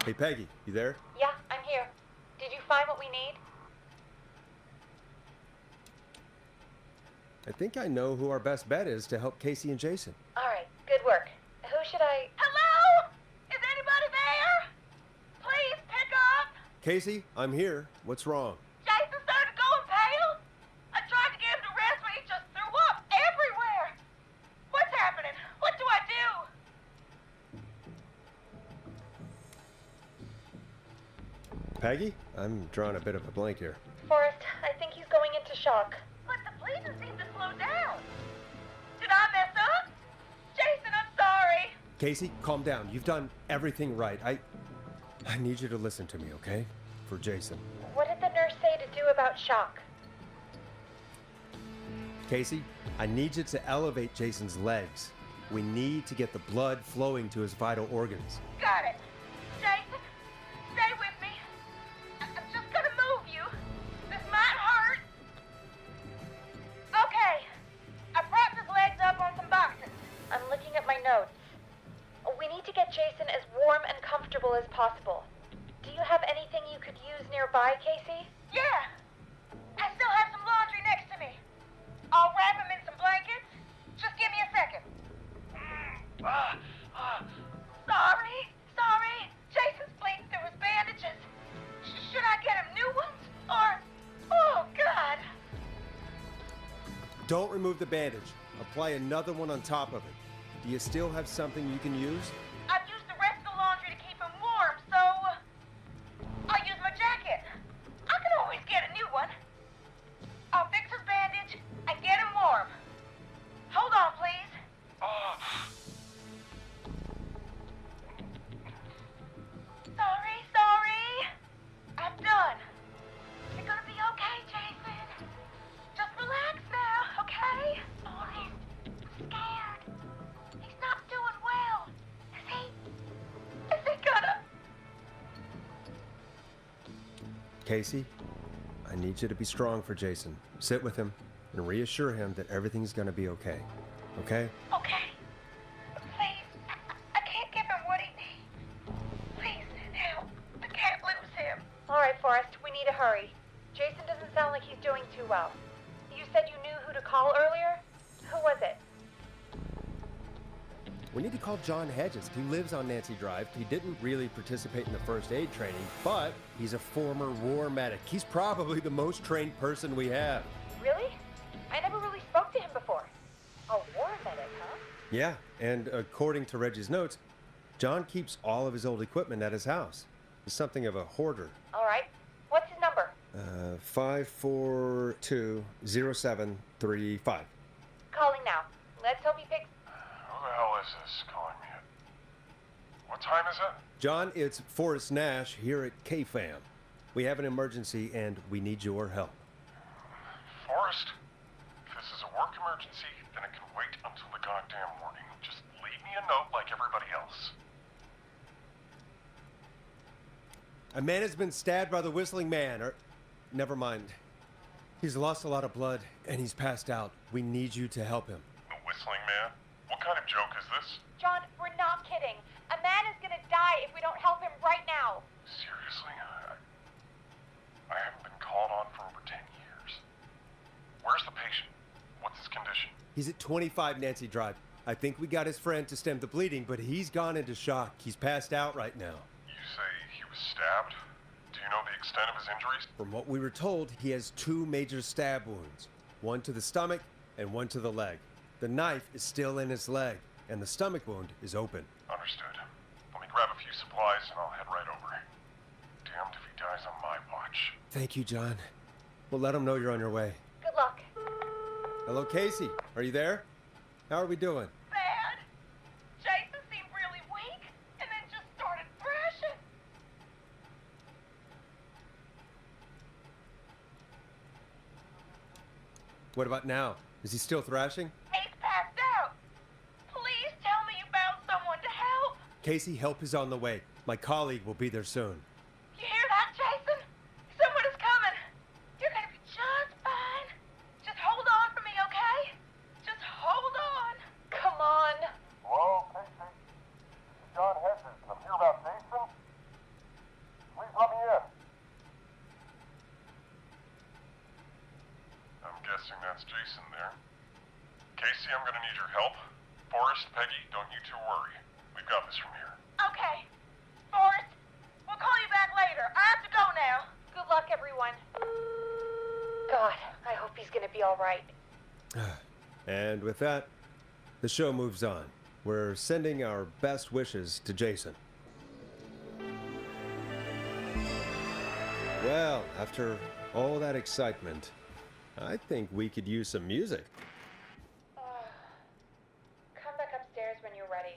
Hey, Peggy, you there? Yeah, I'm here. Did you find what we need? I think I know who our best bet is to help Casey and Jason. All right, good work. Who should I... Hello? Is anybody there? Please pick up. Casey, I'm here. What's wrong? Jason started going pale. I tried to get him to rest, but he just threw up everywhere. What's happening? What do I do? Peggy? I'm drawing a bit of a blank here. Forrest, I think he's going into shock. But the bleeding seemed to slow down. Did I mess up? Jason, I'm sorry. Casey, calm down. You've done everything right. I need you to listen to me, okay? For Jason. What did the nurse say to do about shock? Casey, I need you to elevate Jason's legs. We need to get the blood flowing to his vital organs. Got it. Jason, stay with me. possible. Do you have anything you could use nearby, Casey? Yeah! I still have some laundry next to me. I'll wrap him in some blankets. Just give me a second. Sorry. Jason's bleeding through his bandages. Should I get him new ones? Or... Oh, God! Don't remove the bandage. Apply another one on top of it. Do you still have something you can use? I've used the rest of the laundry to keep him warm, so... I'll use my jacket. I can always get a new one. I'll fix his bandage and get him warm. Hold on, please. Sorry. I'm done. You're gonna be okay, Jason. Just relax now, okay? Oh, he's scared. He's not doing well. Is he gonna... Casey, I need you to be strong for Jason. Sit with him and reassure him that everything's gonna be okay. Okay? Okay. Please, I can't give him what he needs. Please, help. I can't lose him. All right, Forrest, we need to hurry. Jason doesn't sound like he's doing too well. You said you knew who to call earlier? Who was it? We need to call John Hedges. He lives on Nancy Drive. He didn't really participate in the first aid training, but he's a former war medic. He's probably the most trained person we have. Really? I never really spoke to him before. A war medic, huh? Yeah, and according to Reggie's notes, John keeps all of his old equipment at his house. He's something of a hoarder. All right. What's his number? 5420735. Calling now. Let's hope he picks... Who the hell is this calling me at? What time is it? John, it's Forrest Nash here at KFAM. We have an emergency and we need your help. Forrest, if this is a work emergency, then it can wait until the goddamn morning. Just leave me a note like everybody else. A man has been stabbed by the Whistling Man, or... Never mind. He's lost a lot of blood and he's passed out. We need you to help him. The Whistling Man? What kind of joke is this? John, we're not kidding. A man is gonna die if we don't help him right now. Seriously? I haven't been called on for over 10 years. Where's the patient? What's his condition? He's at 25 Nancy Drive. I think we got his friend to stem the bleeding, but he's gone into shock. He's passed out right now. You say he was stabbed? Do you know the extent of his injuries? From what we were told, he has 2 major stab wounds. One to the stomach and one to the leg. The knife is still in his leg, and the stomach wound is open. Understood. Let me grab a few supplies and I'll head right over. Damned if he dies on my watch. Thank you, John. We'll let him know you're on your way. Good luck. Hello, Casey. Are you there? How are we doing? Bad. Jason seemed really weak and then just started thrashing. What about now? Is he still thrashing? He's passed out. Please tell me you found someone to help. Casey, help is on the way. My colleague will be there soon. You hear that, Jason? Someone is coming. You're gonna be just fine. Just hold on for me, okay? Just hold on. Come on. Hello, Casey. This is John Hedges. I'm here about Jason. Please let me in. I'm guessing that's Jason there. Casey, I'm gonna need your help. Forrest, Peggy, don't you two worry. We've got this from here. Okay. Forrest, we'll call you back later. I have to go now. Good luck, everyone. God, I hope he's gonna be all right. And with that, the show moves on. We're sending our best wishes to Jason. Well, after all that excitement, I think we could use some music. Come back upstairs when you're ready.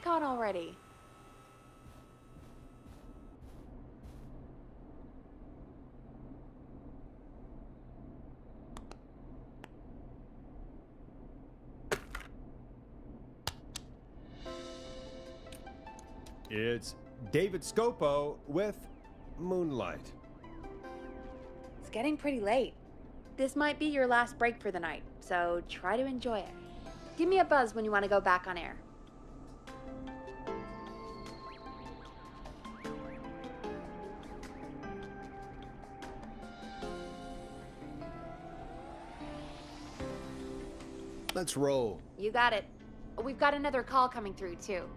caught already. It's David Scopo with Moonlight. It's getting pretty late. This might be your last break for the night, so try to enjoy it. Give me a buzz when you want to go back on air. Let's roll. You got it. We've got another call coming through, too.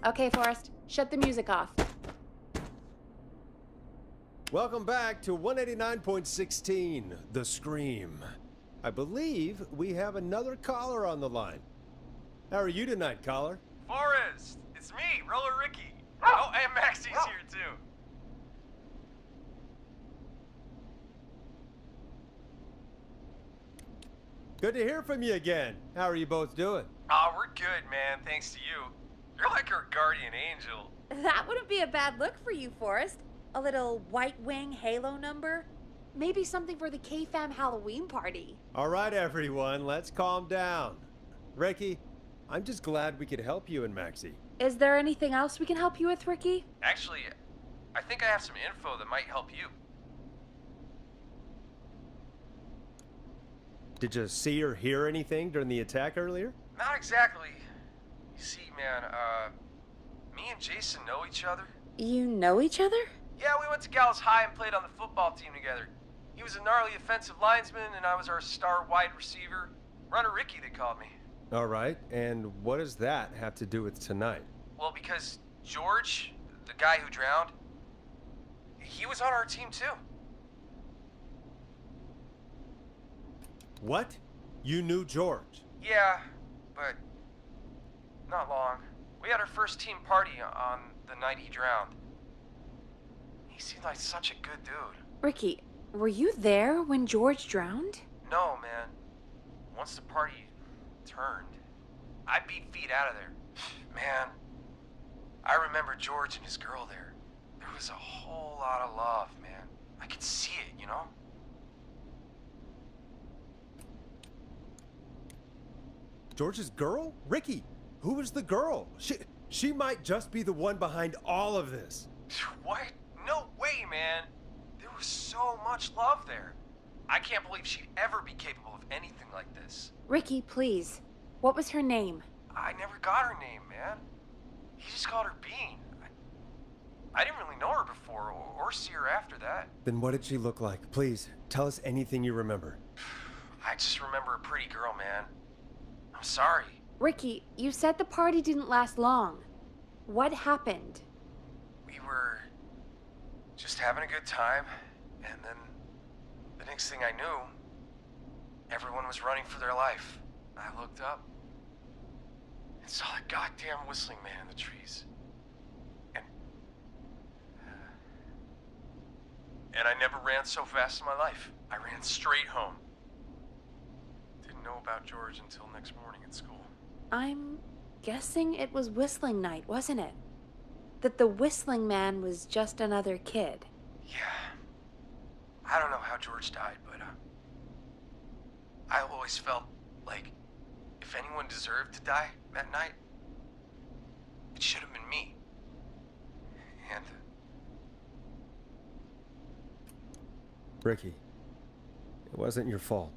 Okay, Forrest, shut the music off. Welcome back to 189.16, The Scream. I believe we have another caller on the line. How are you tonight, caller? Forrest, it's me, Roller Ricky. Oh, and Maxie's here too. Good to hear from you again. How are you both doing? Oh, we're good, man, thanks to you. You're like our guardian angel. That wouldn't be a bad look for you, Forrest. A little White Wing Halo number? Maybe something for the K-Fam Halloween party. All right, everyone, let's calm down. Ricky, I'm just glad we could help you and Maxie. Is there anything else we can help you with, Ricky? Actually, I think I have some info that might help you. Did you see or hear anything during the attack earlier? Not exactly. You see, man, me and Jason know each other. You know each other? Yeah, we went to Gallows High and played on the football team together. He was a gnarly offensive linesman, and I was our star wide receiver. Runner Ricky, they called me. All right, and what does that have to do with tonight? Well, because George, the guy who drowned, he was on our team too. What? You knew George? Yeah, but not long. We had our first team party on the night he drowned. He seemed like such a good dude. Ricky, were you there when George drowned? No, man. Once the party turned, I beat feet out of there. Man, I remember George and his girl there. There was a whole lot of love, man. I could see it, you know? George's girl? Ricky, who was the girl? She might just be the one behind all of this. What? No way, man. There was so much love there. I can't believe she'd ever be capable of anything like this. Ricky, please. What was her name? I never got her name, man. He just called her Bean. I didn't really know her before or see her after that. Then what did she look like? Please, tell us anything you remember. I just remember a pretty girl, man. I'm sorry. Ricky, you said the party didn't last long. What happened? We were just having a good time, and then the next thing I knew, everyone was running for their life. I looked up and saw that goddamn whistling man in the trees. And I never ran so fast in my life. I ran straight home. Didn't know about George until next morning at school. I'm guessing it was whistling night, wasn't it? That the whistling man was just another kid. Yeah. I don't know how George died, but I always felt like if anyone deserved to die that night, it should have been me. And Ricky, it wasn't your fault.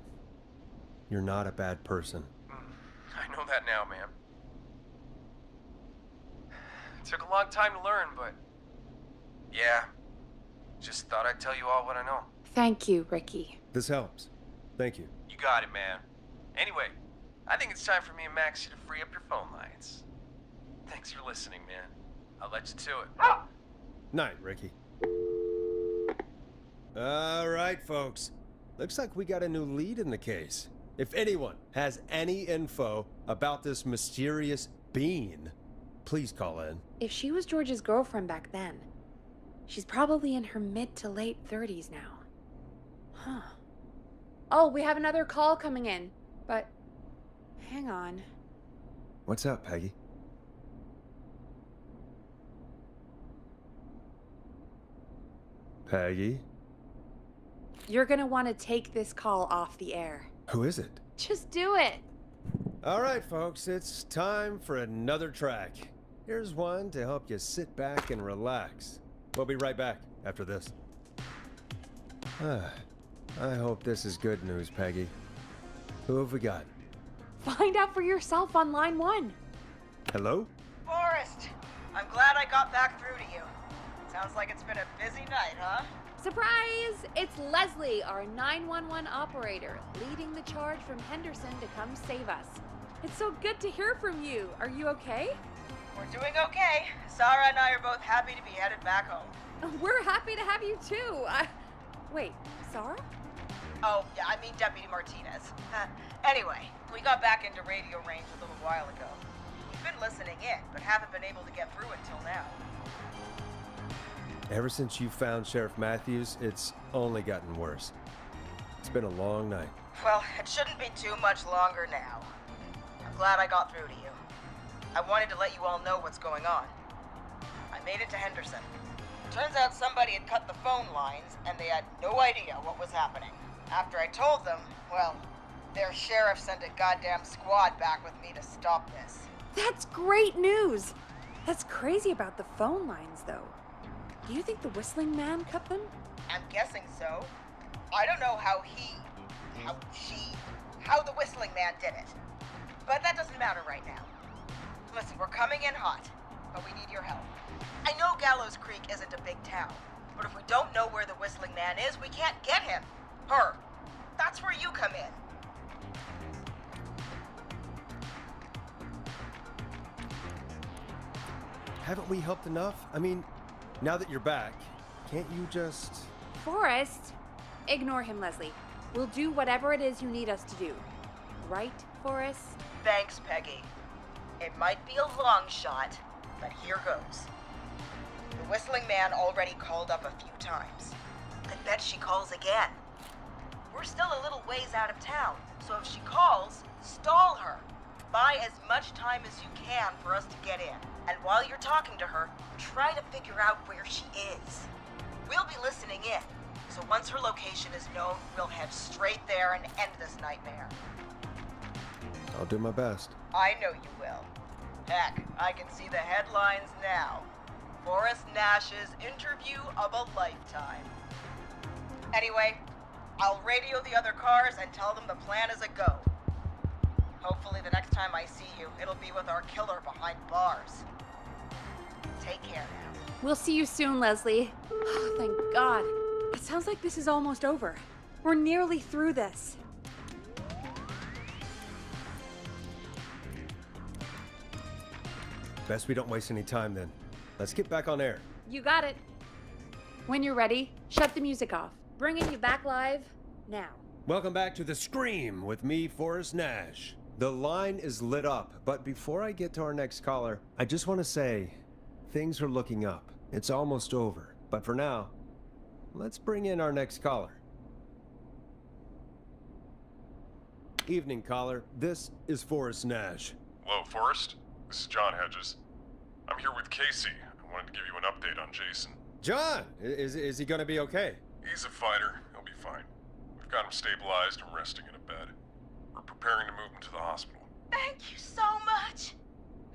You're not a bad person. I know that now, man. It took a long time to learn, but yeah, just thought I'd tell you all what I know. Thank you, Ricky. This helps. Thank you. You got it, man. Anyway, I think it's time for me and Maxie to free up your phone lines. Thanks for listening, man. I'll let you to it. Night, Ricky. All right, folks. Looks like we got a new lead in the case. If anyone has any info about this mysterious being, please call in. If she was George's girlfriend back then, she's probably in her mid to late 30s now. Huh. Oh, we have another call coming in, but hang on. What's up, Peggy? Peggy? You're gonna want to take this call off the air. Who is it? Just do it. All right, folks, it's time for another track. Here's one to help you sit back and relax. We'll be right back after this. I hope this is good news, Peggy. Who have we got? Find out for yourself on line 1. Hello? Forrest, I'm glad I got back through to you. Sounds like it's been a busy night, huh? Surprise! It's Leslie, our 911 operator, leading the charge from Henderson to come save us. It's so good to hear from you. Are you okay? We're doing okay. Sarah and I are both happy to be headed back home. We're happy to have you too. Wait, Sarah? Oh, yeah, I mean Deputy Martinez. Anyway, we got back into radio range a little while ago. We've been listening in, but haven't been able to get through until now. Ever since you found Sheriff Matthews, it's only gotten worse. It's been a long night. Well, it shouldn't be too much longer now. I'm glad I got through to you. I wanted to let you all know what's going on. I made it to Henderson. Turns out somebody had cut the phone lines, and they had no idea what was happening. After I told them, well, their sheriff sent a goddamn squad back with me to stop this. That's great news. That's crazy about the phone lines, though. Do you think the Whistling Man cut them? I'm guessing so. I don't know how the Whistling Man did it. But that doesn't matter right now. Listen, we're coming in hot, but we need your help. I know Gallows Creek isn't a big town, but if we don't know where the Whistling Man is, we can't get him. Her. That's where you come in. Haven't we helped enough? I mean, now that you're back, can't you just... Forrest? Ignore him, Leslie. We'll do whatever it is you need us to do. Right, Forrest? Thanks, Peggy. It might be a long shot, but here goes. The Whistling Man already called up a few times. I bet she calls again. We're still a little ways out of town, so if she calls, stall her. Buy as much time as you can for us to get in. And while you're talking to her, try to figure out where she is. We'll be listening in, so once her location is known, we'll head straight there and end this nightmare. I'll do my best. I know you will. Heck, I can see the headlines now. Forrest Nash's interview of a lifetime. Anyway, I'll radio the other cars and tell them the plan is a go. Hopefully the next time I see you, it'll be with our killer behind bars. Take care now. We'll see you soon, Leslie. Oh, thank God. It sounds like this is almost over. We're nearly through this. Best we don't waste any time then. Let's get back on air. You got it. When you're ready, shut the music off. Bringing you back live now. Welcome back to The Scream with me, Forrest Nash. The line is lit up, but before I get to our next caller, I just want to say, things are looking up. It's almost over. But for now, let's bring in our next caller. Evening, caller. This is Forrest Nash. Hello, Forrest. This is John Hedges. I'm here with Casey. I wanted to give you an update on Jason. John, is he going to be okay? He's a fighter. He'll be fine. We've got him stabilized and resting in a bed. We're preparing to move him to the hospital. Thank you so much.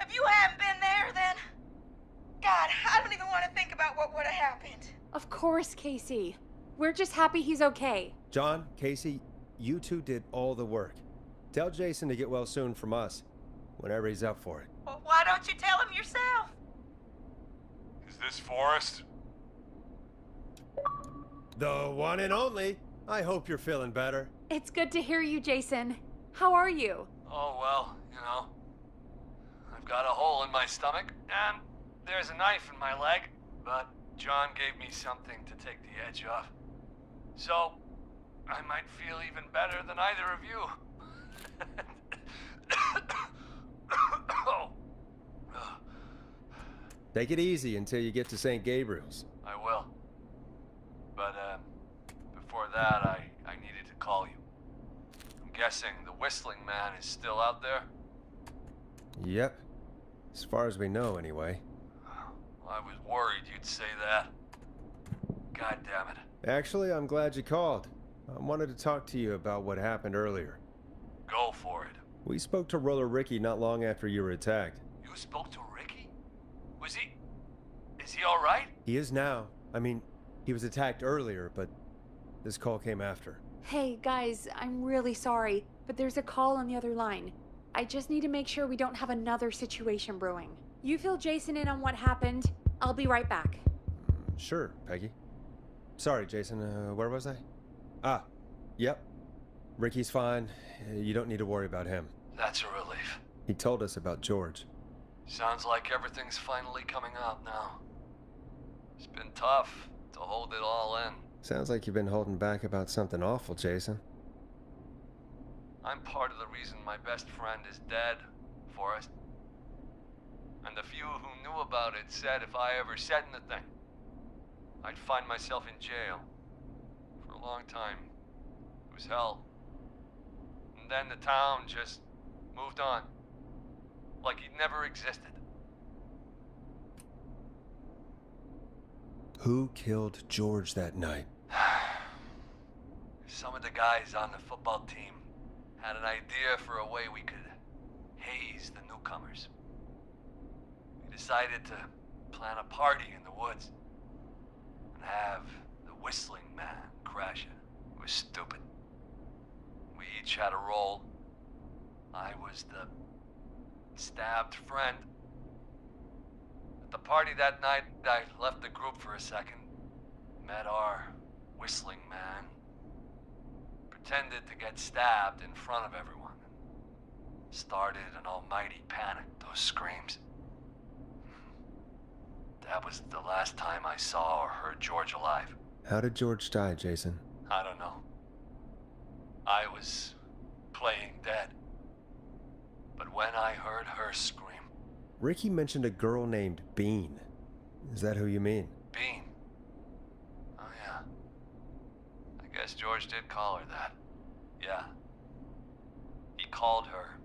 If you hadn't been there, then... God, I don't even want to think about what would have happened. Of course, Casey. We're just happy he's okay. John, Casey, you two did all the work. Tell Jason to get well soon from us, whenever he's up for it. Well, why don't you tell him yourself? Is this Forrest? The one and only. I hope you're feeling better. It's good to hear you, Jason. How are you? Oh, well, you know. I've got a hole in my stomach, and there's a knife in my leg, but John gave me something to take the edge off. So, I might feel even better than either of you. Oh. Take it easy until you get to St. Gabriel's. I will. But, before that, I needed to call you. I'm guessing the Whistling Man is still out there? Yep. As far as we know, anyway. I was worried you'd say that. God damn it. Actually, I'm glad you called. I wanted to talk to you about what happened earlier. Go for it. We spoke to Roller Ricky not long after you were attacked. You spoke to Ricky? Is he alright? He is now. I mean, he was attacked earlier, but this call came after. Hey, guys, I'm really sorry, but there's a call on the other line. I just need to make sure we don't have another situation brewing. You fill Jason in on what happened. I'll be right back. Sure, Peggy. Sorry, Jason, where was I? Ah, yep. Ricky's fine. You don't need to worry about him. That's a relief. He told us about George. Sounds like everything's finally coming out now. It's been tough to hold it all in. Sounds like you've been holding back about something awful, Jason. I'm part of the reason my best friend is dead, Forrest. And the few who knew about it said if I ever said anything, I'd find myself in jail. For a long time. It was hell. And then the town just moved on. Like he'd never existed. Who killed George that night? Some of the guys on the football team had an idea for a way we could haze the newcomers. We decided to plan a party in the woods and have the Whistling Man crash it. It was stupid. We each had a role. I was the stabbed friend. At the party that night, I left the group for a second. Met our Whistling Man. Pretended to get stabbed in front of everyone. Started an almighty panic, those screams. That was the last time I saw or heard George alive. How did George die, Jason? I don't know. I was playing dead. But when I heard her scream... Ricky mentioned a girl named Bean. Is that who you mean? Bean? Oh yeah. I guess George did call her that. Yeah. He called her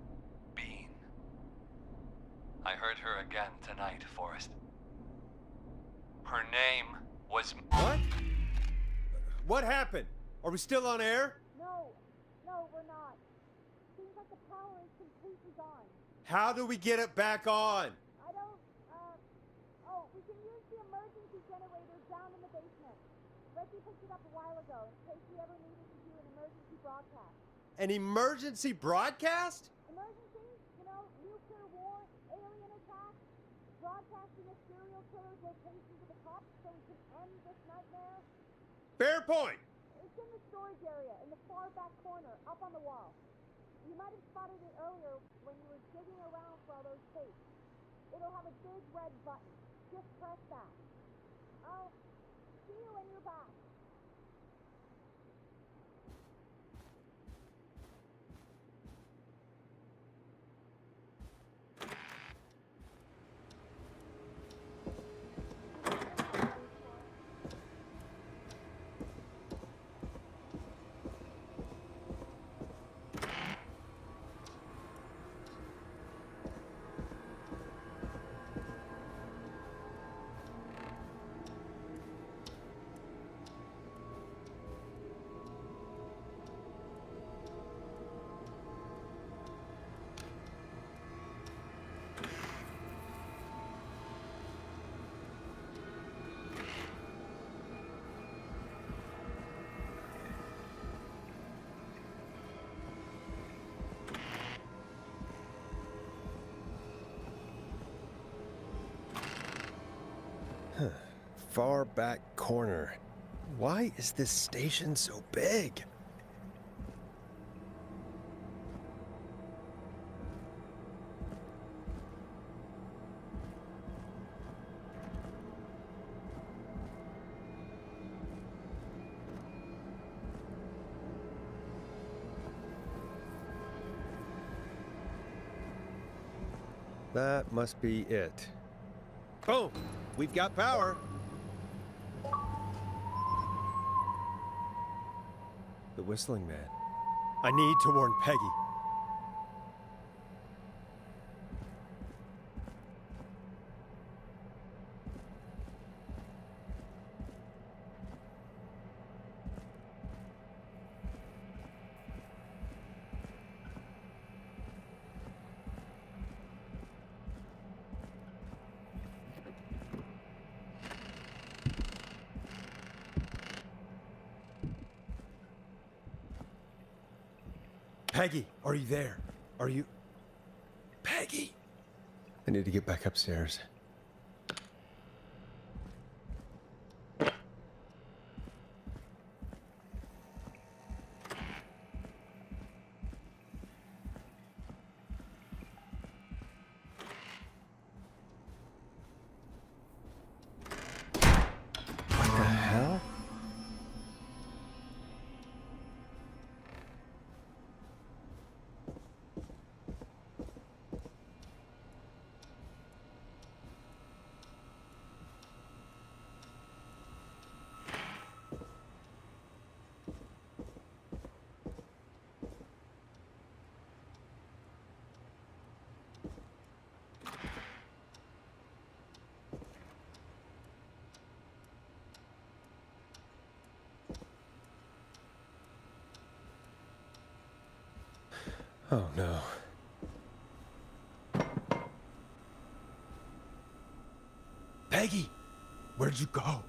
Bean. I heard her again tonight, Forrest. Her name was... What? What happened? Are we still on air? No, we're not. Seems like the power is completely gone. How do we get it back on? I don't, we can use the emergency generator down in the basement. Reggie picked it up a while ago in case we ever needed to do an emergency broadcast. An emergency broadcast? Emergency? You know, nuclear war, alien attack, broadcasting a serial killer's location to the cops so we can end this nightmare. Fair point. It's in the storage area in the far back corner, up on the wall. You might have spotted it earlier when you were digging around for all those tapes. It'll have a big red button. Just press that. I'll see you when you're back. Far back corner. Why is this station so big? That must be it. Boom! We've got power. The Whistling Man. I need to warn Peggy. Peggy, are you there? Are you... Peggy! I need to get back upstairs. What the hell? Oh no. Peggy! Where'd you go?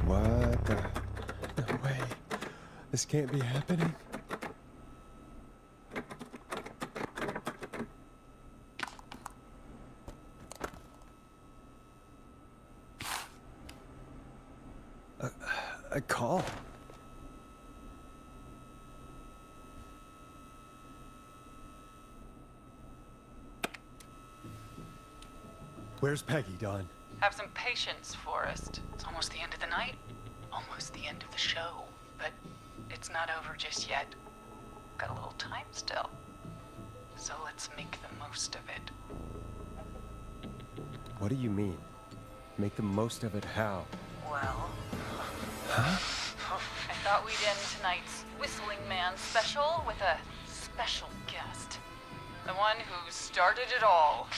What the... No way. This can't be happening. A call? Where's Peggy, Don? Have some patience, Forrest. It's almost the end of the night. Almost the end of the show. But it's not over just yet. Got a little time still. So let's make the most of it. What do you mean? Make the most of it how? Well... Huh? I thought we'd end tonight's Whistling Man special with a special guest. The one who started it all.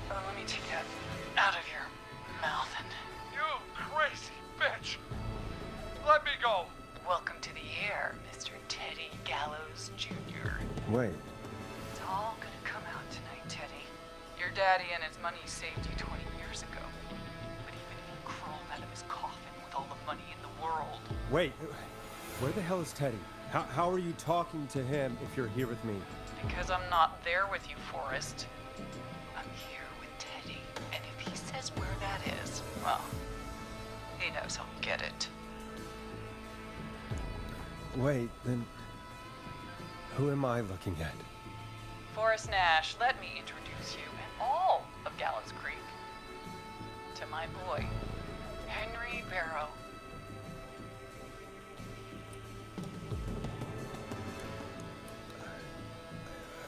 Let me take that out of your mouth and... You crazy bitch! Let me go! Welcome to the air, Mr. Teddy Gallows Jr. Wait. It's all gonna come out tonight, Teddy. Your daddy and his money saved you 20 years ago. But even if he crawled out of his coffin with all the money in the world... Wait. Where the hell is Teddy? How are you talking to him if you're here with me? Because I'm not there with you, Forrest. I'm here with Teddy. And if he says where that is, well, he knows he'll get it. Wait, then... Who am I looking at? Forrest Nash, let me introduce you and all of Gallows Creek to my boy, Henry Barrow.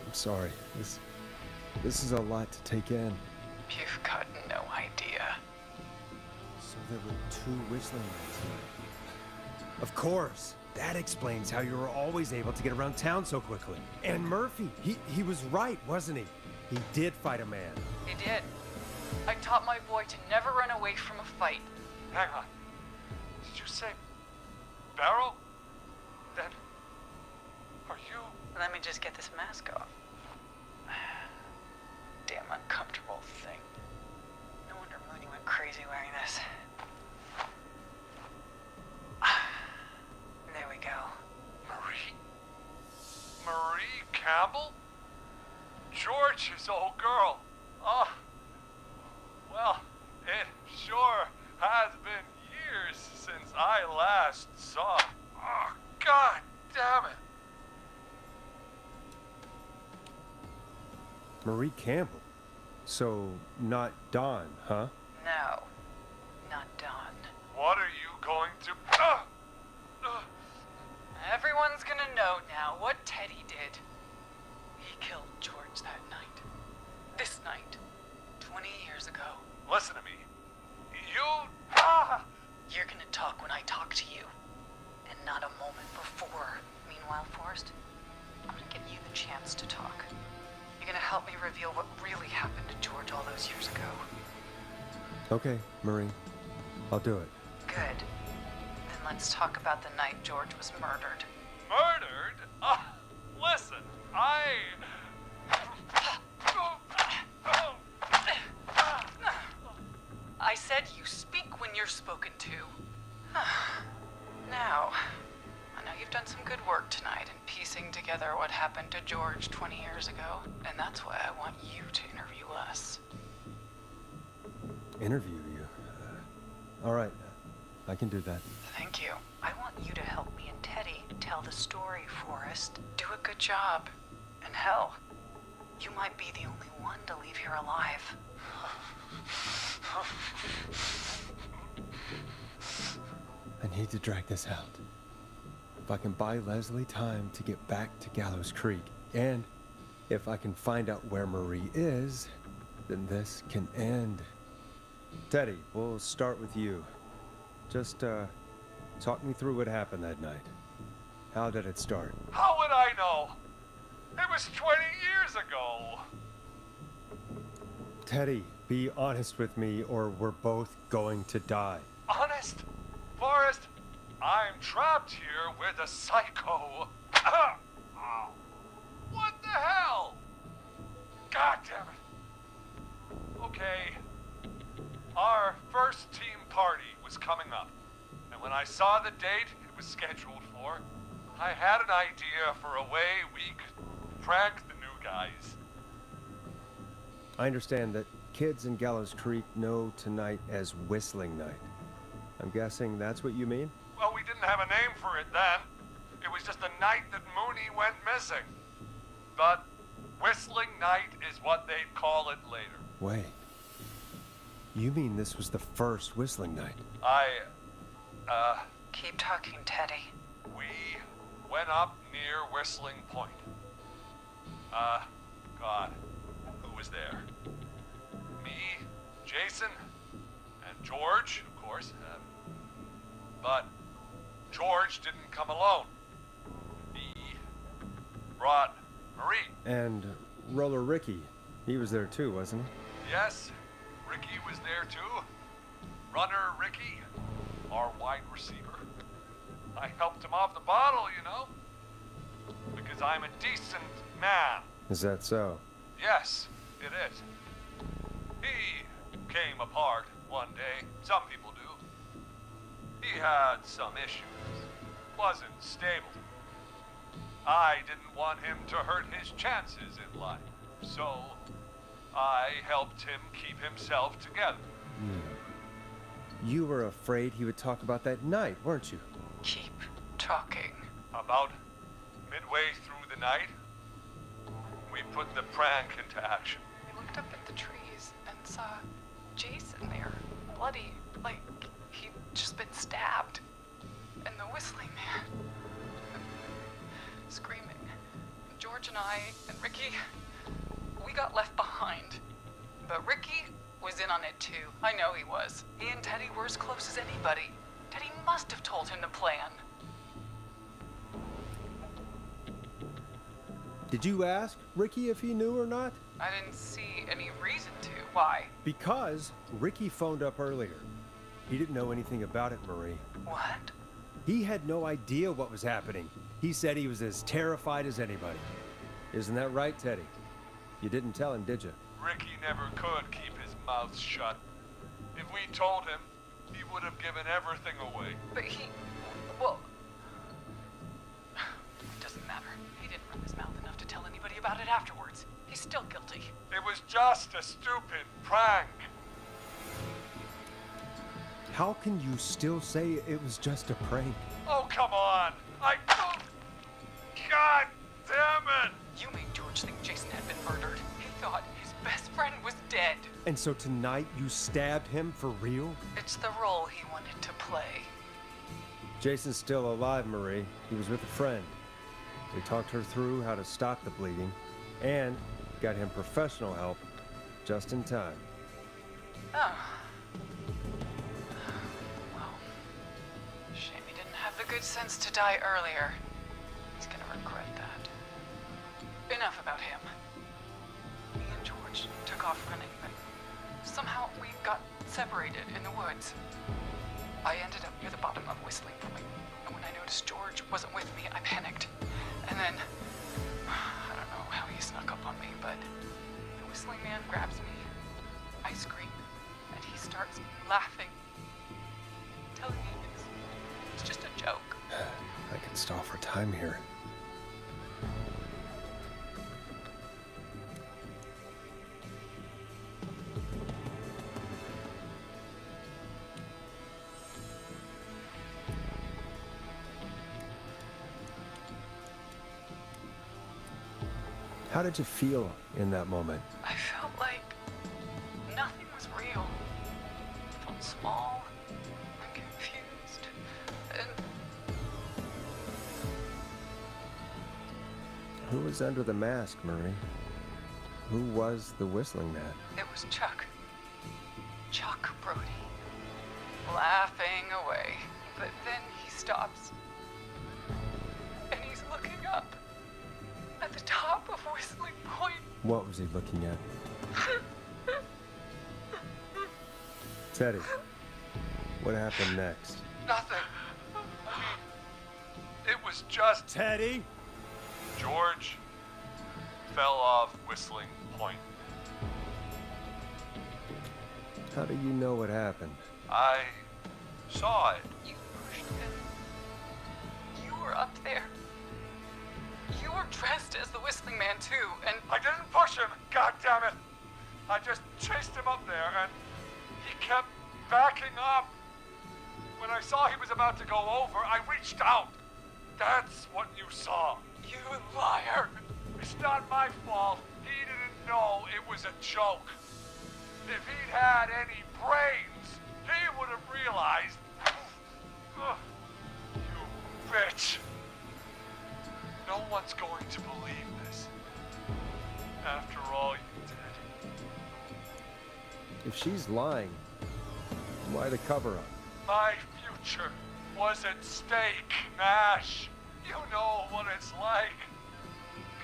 I'm sorry. This is a lot to take in. You've got no idea. So there were two whistling men tonight. Of course. That explains how you were always able to get around town so quickly. And Murphy, he was right, wasn't he? He did fight a man. He did. I taught my boy to never run away from a fight. Hang on. Did you say Barrow? Then are you... Let me just get this mask off. Damn uncomfortable thing. No wonder Mooney went crazy wearing this. There we go. Marie Campbell? George's old girl. Oh. Well, it sure has been years since I last saw. Oh, God damn it. Marie Campbell. So, not Dawn, huh? No, not Dawn. What are you going to... Everyone's gonna know now what Teddy did. He killed George that night. This night. 20 years ago. Listen to me. You... You're gonna talk when I talk to you. And not a moment before. Meanwhile, Forrest, I'm gonna give you the chance to talk. You're gonna help me reveal what really happened to George all those years ago. Okay, Marie. I'll do it. Good. Then let's talk about the night George was murdered. Murdered? Listen, I said you speak when you're spoken to. Now, you've done some good work tonight in piecing together what happened to George 20 years ago, and that's why I want you to interview us. Interview you? All right, I can do that. Thank you. I want you to help me and Teddy tell the story, Forrest. Do a good job. And hell, you might be the only one to leave here alive. I need to drag this out. If I can buy Leslie time to get back to Gallows Creek, and if I can find out where Marie is, then this can end. Teddy, we'll start with you. Just, talk me through what happened that night. How did it start? How would I know? It was 20 years ago. Teddy, be honest with me or we're both going to die. Honest? Forrest, I'm trapped here with a psycho. What the hell? God damn it. Okay. Our first team party was coming up. And when I saw the date it was scheduled for, I had an idea for a way we could prank the new guys. I understand that kids in Gallows Creek know tonight as Whistling Night. I'm guessing that's what you mean? Well, we didn't have a name for it then. It was just the night that Mooney went missing. But Whistling Night is what they'd call it later. Wait. You mean this was the first Whistling Night? Keep talking, Teddy. We went up near Whistling Point. God, who was there? Me, Jason, and George, of course. But George didn't come alone. He brought Marie. And Roller Ricky, he was there too, wasn't he? Yes, Ricky was there too. Runner Ricky, our wide receiver. I helped him off the bottle, you know. Because I'm a decent man. Is that so? Yes, it is. He came apart one day. Some people do. He had some issues. Wasn't stable. I didn't want him to hurt his chances in life. So, I helped him keep himself together. You were afraid he would talk about that night, weren't you? Keep talking. About midway through the night, we put the prank into action. We looked up at the trees and saw Jason there, bloody, like he'd just been stabbed. And the Whistling Man, screaming. George and I and Ricky, we got left behind. But Ricky was in on it too. I know he was. He and Teddy were as close as anybody. Teddy must have told him the plan. Did you ask Ricky if he knew or not? I didn't see any reason to. Why? Because Ricky phoned up earlier. He didn't know anything about it, Marie. What? He had no idea what was happening. He said he was as terrified as anybody. Isn't that right, Teddy? You didn't tell him, did you? Ricky never could keep his mouth shut. If we told him, he would have given everything away. But well, it doesn't matter. He didn't run his mouth enough to tell anybody about it afterwards. He's still guilty. It was just a stupid prank. How can you still say it was just a prank? Oh, come on. God damn it. You made George think Jason had been murdered. He thought his best friend was dead. And so tonight you stabbed him for real? It's the role he wanted to play. Jason's still alive, Marie. He was with a friend. We talked her through how to stop the bleeding and got him professional help just in time. Oh. Well, shame he didn't have the good sense to die earlier. He's gonna regret that. Enough about him. Me and George took off running, but somehow we got separated in the woods. I ended up near the bottom of Whistling Point, and when I noticed George wasn't with me, I panicked. And then, I don't know how he snuck up on me, but the Whistling Man grabs me. I scream, and he starts laughing, telling me it's just a joke. I can stall for time here. How did you feel in that moment? I felt like nothing was real. I felt small and confused. And Who was under the mask, Marie? Who was the whistling man? it was Chuck. Chuck Brody. Laughing away. But then he stops. And he's looking up. At the top of Whistling Point. What was he looking at? Teddy, what happened next? Nothing. I mean, it was just Teddy? George fell off Whistling Point. How do you know what happened? I saw it. You pushed him. You were up there. You were dressed as the Whistling Man too, and I didn't push him, God damn it! I just chased him up there and he kept backing up. When I saw he was about to go over, I reached out. That's what you saw. you liar. It's not my fault. He didn't know it was a joke. If he'd had any brains, he would have realized. Ugh, you bitch. No one's going to believe this. After all you did. If she's lying, why the cover-up? My future was at stake, Nash. You know what it's like.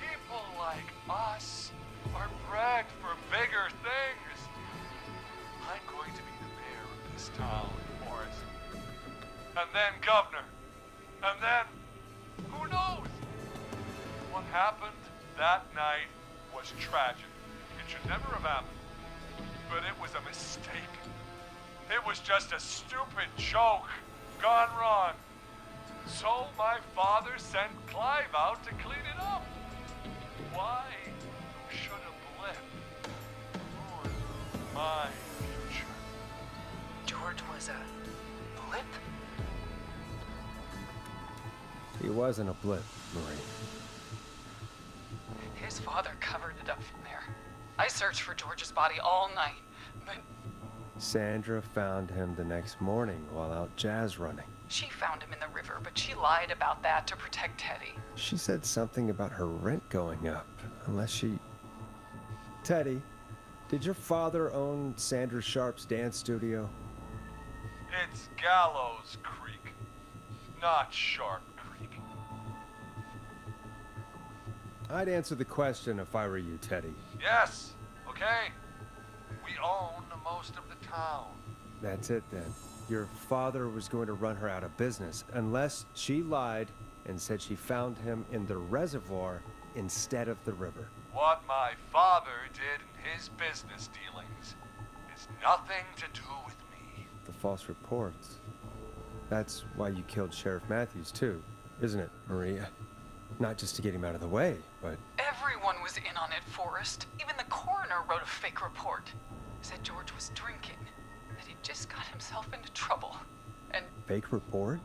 People like us are bred for bigger things. I'm going to be the mayor of this town, Morris. And then governor. And then, who knows? What happened that night was tragic. It should never have happened. But it was a mistake. It was just a stupid joke gone wrong. So my father sent Clive out to clean it up. Why should a blip ruin my future? George was a blip? He wasn't a blip, Marie. His father covered it up from there. I searched for George's body all night, but Sandra found him the next morning while out jazz running. she found him in the river, but she lied about that to protect Teddy. She said something about her rent going up, unless she... Teddy, did your father own Sandra Sharp's dance studio? It's Gallows Creek, not Sharp Creek. I'd answer the question if I were you, Teddy. Yes, okay. We own most of the town. That's it then. Your father was going to run her out of business unless she lied and said she found him in the reservoir instead of the river. What my father did in his business dealings is nothing to do with me. The false reports. That's why you killed Sheriff Matthews too, isn't it, Maria? Not just to get him out of the way, but... Everyone was in on it, Forrest. Even the coroner wrote a fake report. Said George was drinking, that he just got himself into trouble. And Fake report?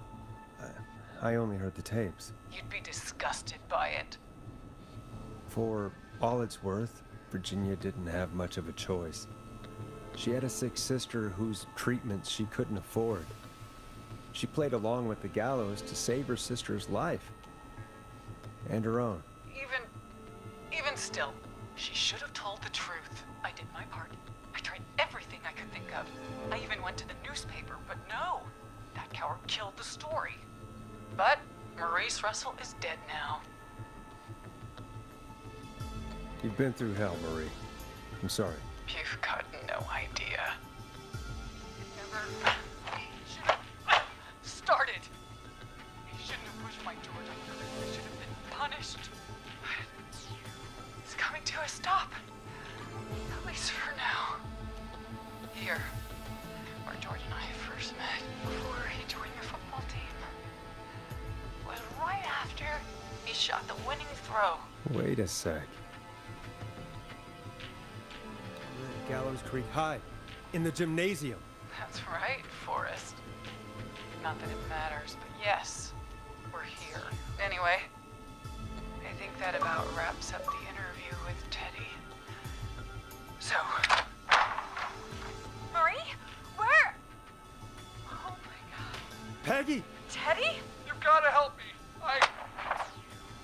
I only heard the tapes. you'd be disgusted by it. For all it's worth, Virginia didn't have much of a choice. She had a sick sister whose treatments she couldn't afford. She played along with the gallows to save her sister's life. And her own. Even still, she should have told the truth. I did my part. I tried everything I could think of. I even went to the newspaper, but no. That coward killed the story. But Maurice Russell is dead now. You've been through hell, Marie. I'm sorry. You've got no idea. Never should have started. He shouldn't have pushed my George up the river. He should have been punished. It's coming to a stop. At least for now. Here, where George and I first met, before he joined the football team, was right after row. Wait a sec. We're at Gallows Creek High, in the gymnasium. That's right, Forrest. Not that it matters, but yes, we're here. Anyway, I think that about wraps up the interview with Teddy. So, Marie? Where? Oh my god. Peggy! Teddy? You've got to help me.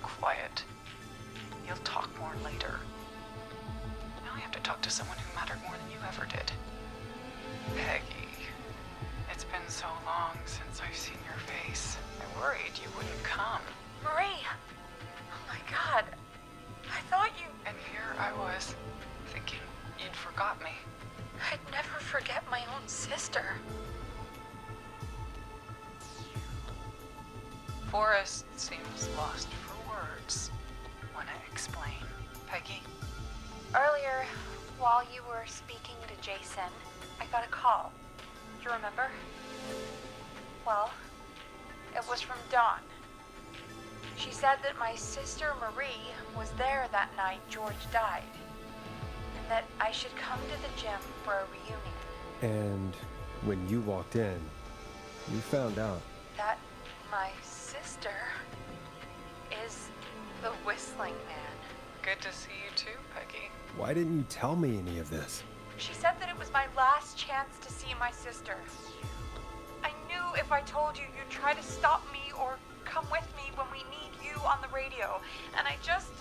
Quiet. You'll talk more later. Now I have to talk to someone who mattered more than you ever did. Peggy. It's been so long since I've seen your face. I worried you wouldn't come. Marie! Oh my god. I thought you... And here I was, thinking you'd forgot me. I'd never forget my own sister. Forrest seems lost for words. Wanna explain, Peggy? Earlier, while you were speaking to Jason, I got a call. You remember? Well, it was from Dawn. She said that my sister Marie was there that night George died, and that I should come to the gym for a reunion. And when you walked in, you found out. That my sister is the Whistling Man. Good to see you too, Peggy. Why didn't you tell me any of this? She said that it was my last chance to see my sister. I knew if I told you, you'd try to stop me or come with me when we need you on the radio. And I just...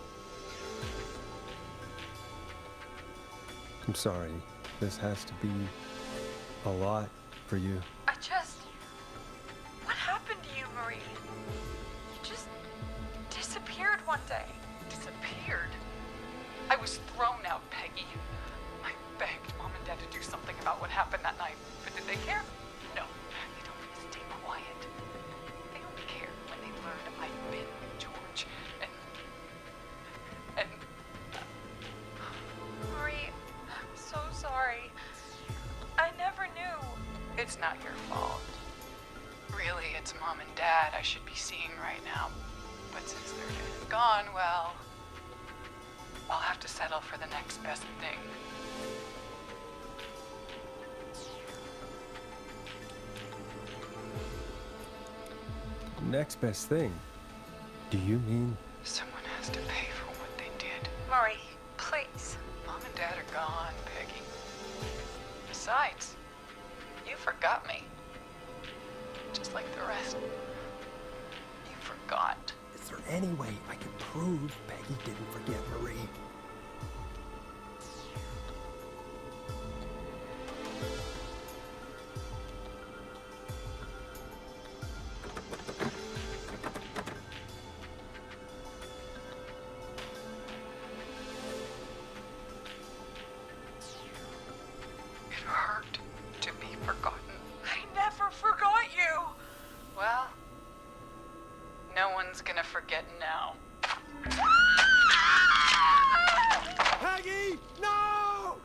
I'm sorry. This has to be a lot for you. What happened to you, Marie? You just disappeared one day. Disappeared? I was thrown out, Peggy. I begged Mom and Dad to do something about what happened that night, but did they care? No. They told me to stay quiet. They only cared when they learned I'd been with George, and... Marie, I'm so sorry. I never knew. It's not your fault. Really, it's Mom and Dad I should be seeing right now. But since they're gone, well, I'll have to settle for the next best thing. Next best thing? Do you mean? Someone has to pay for what they did. Marie, please. Mom and Dad are gone, Peggy. Besides, you forgot me. Just like the rest. You forgot. Is there any way I can prove Peggy didn't forget Marie? It hurt to be forgotten. I never forgot you! Well, no one's gonna forget now. Peggy! No!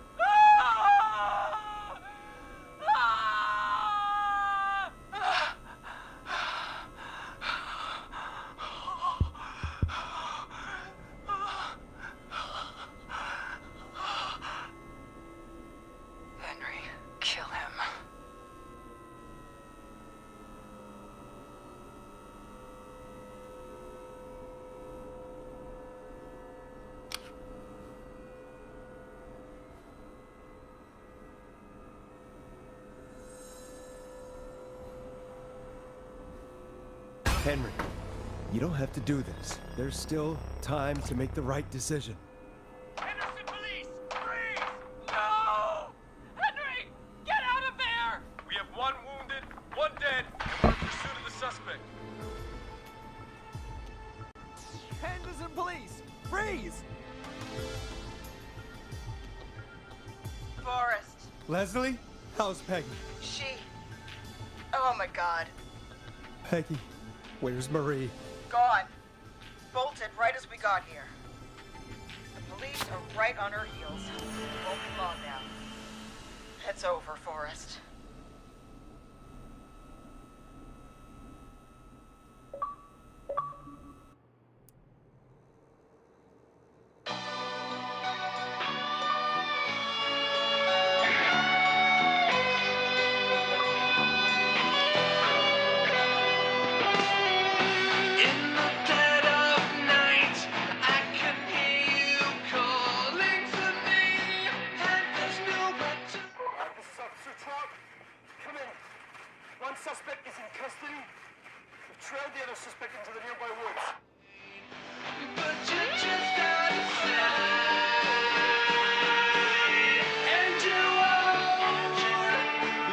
Henry, kill him. Henry, you don't have to do this. There's still time to make the right decision. Henderson police! Freeze! No! Henry! Get out of there! We have one wounded, one dead, and we're in pursuit of the suspect. Henderson police! Freeze! Forrest. Leslie, how's Peggy? She... Oh my god. Peggy, where's Marie? Gone. Bolted right as we got here. The police are right on her heels. Won't be long now. It's over, Forrest. suspect is in custody. We've trailed the other suspect into the nearby woods. But you just gotta say, and you won't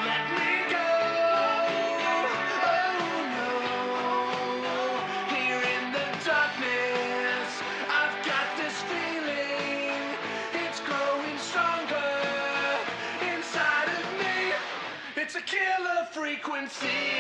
let me go. Oh no, here in the darkness, I've got this feeling, it's growing stronger inside of me. It's a killer frequency.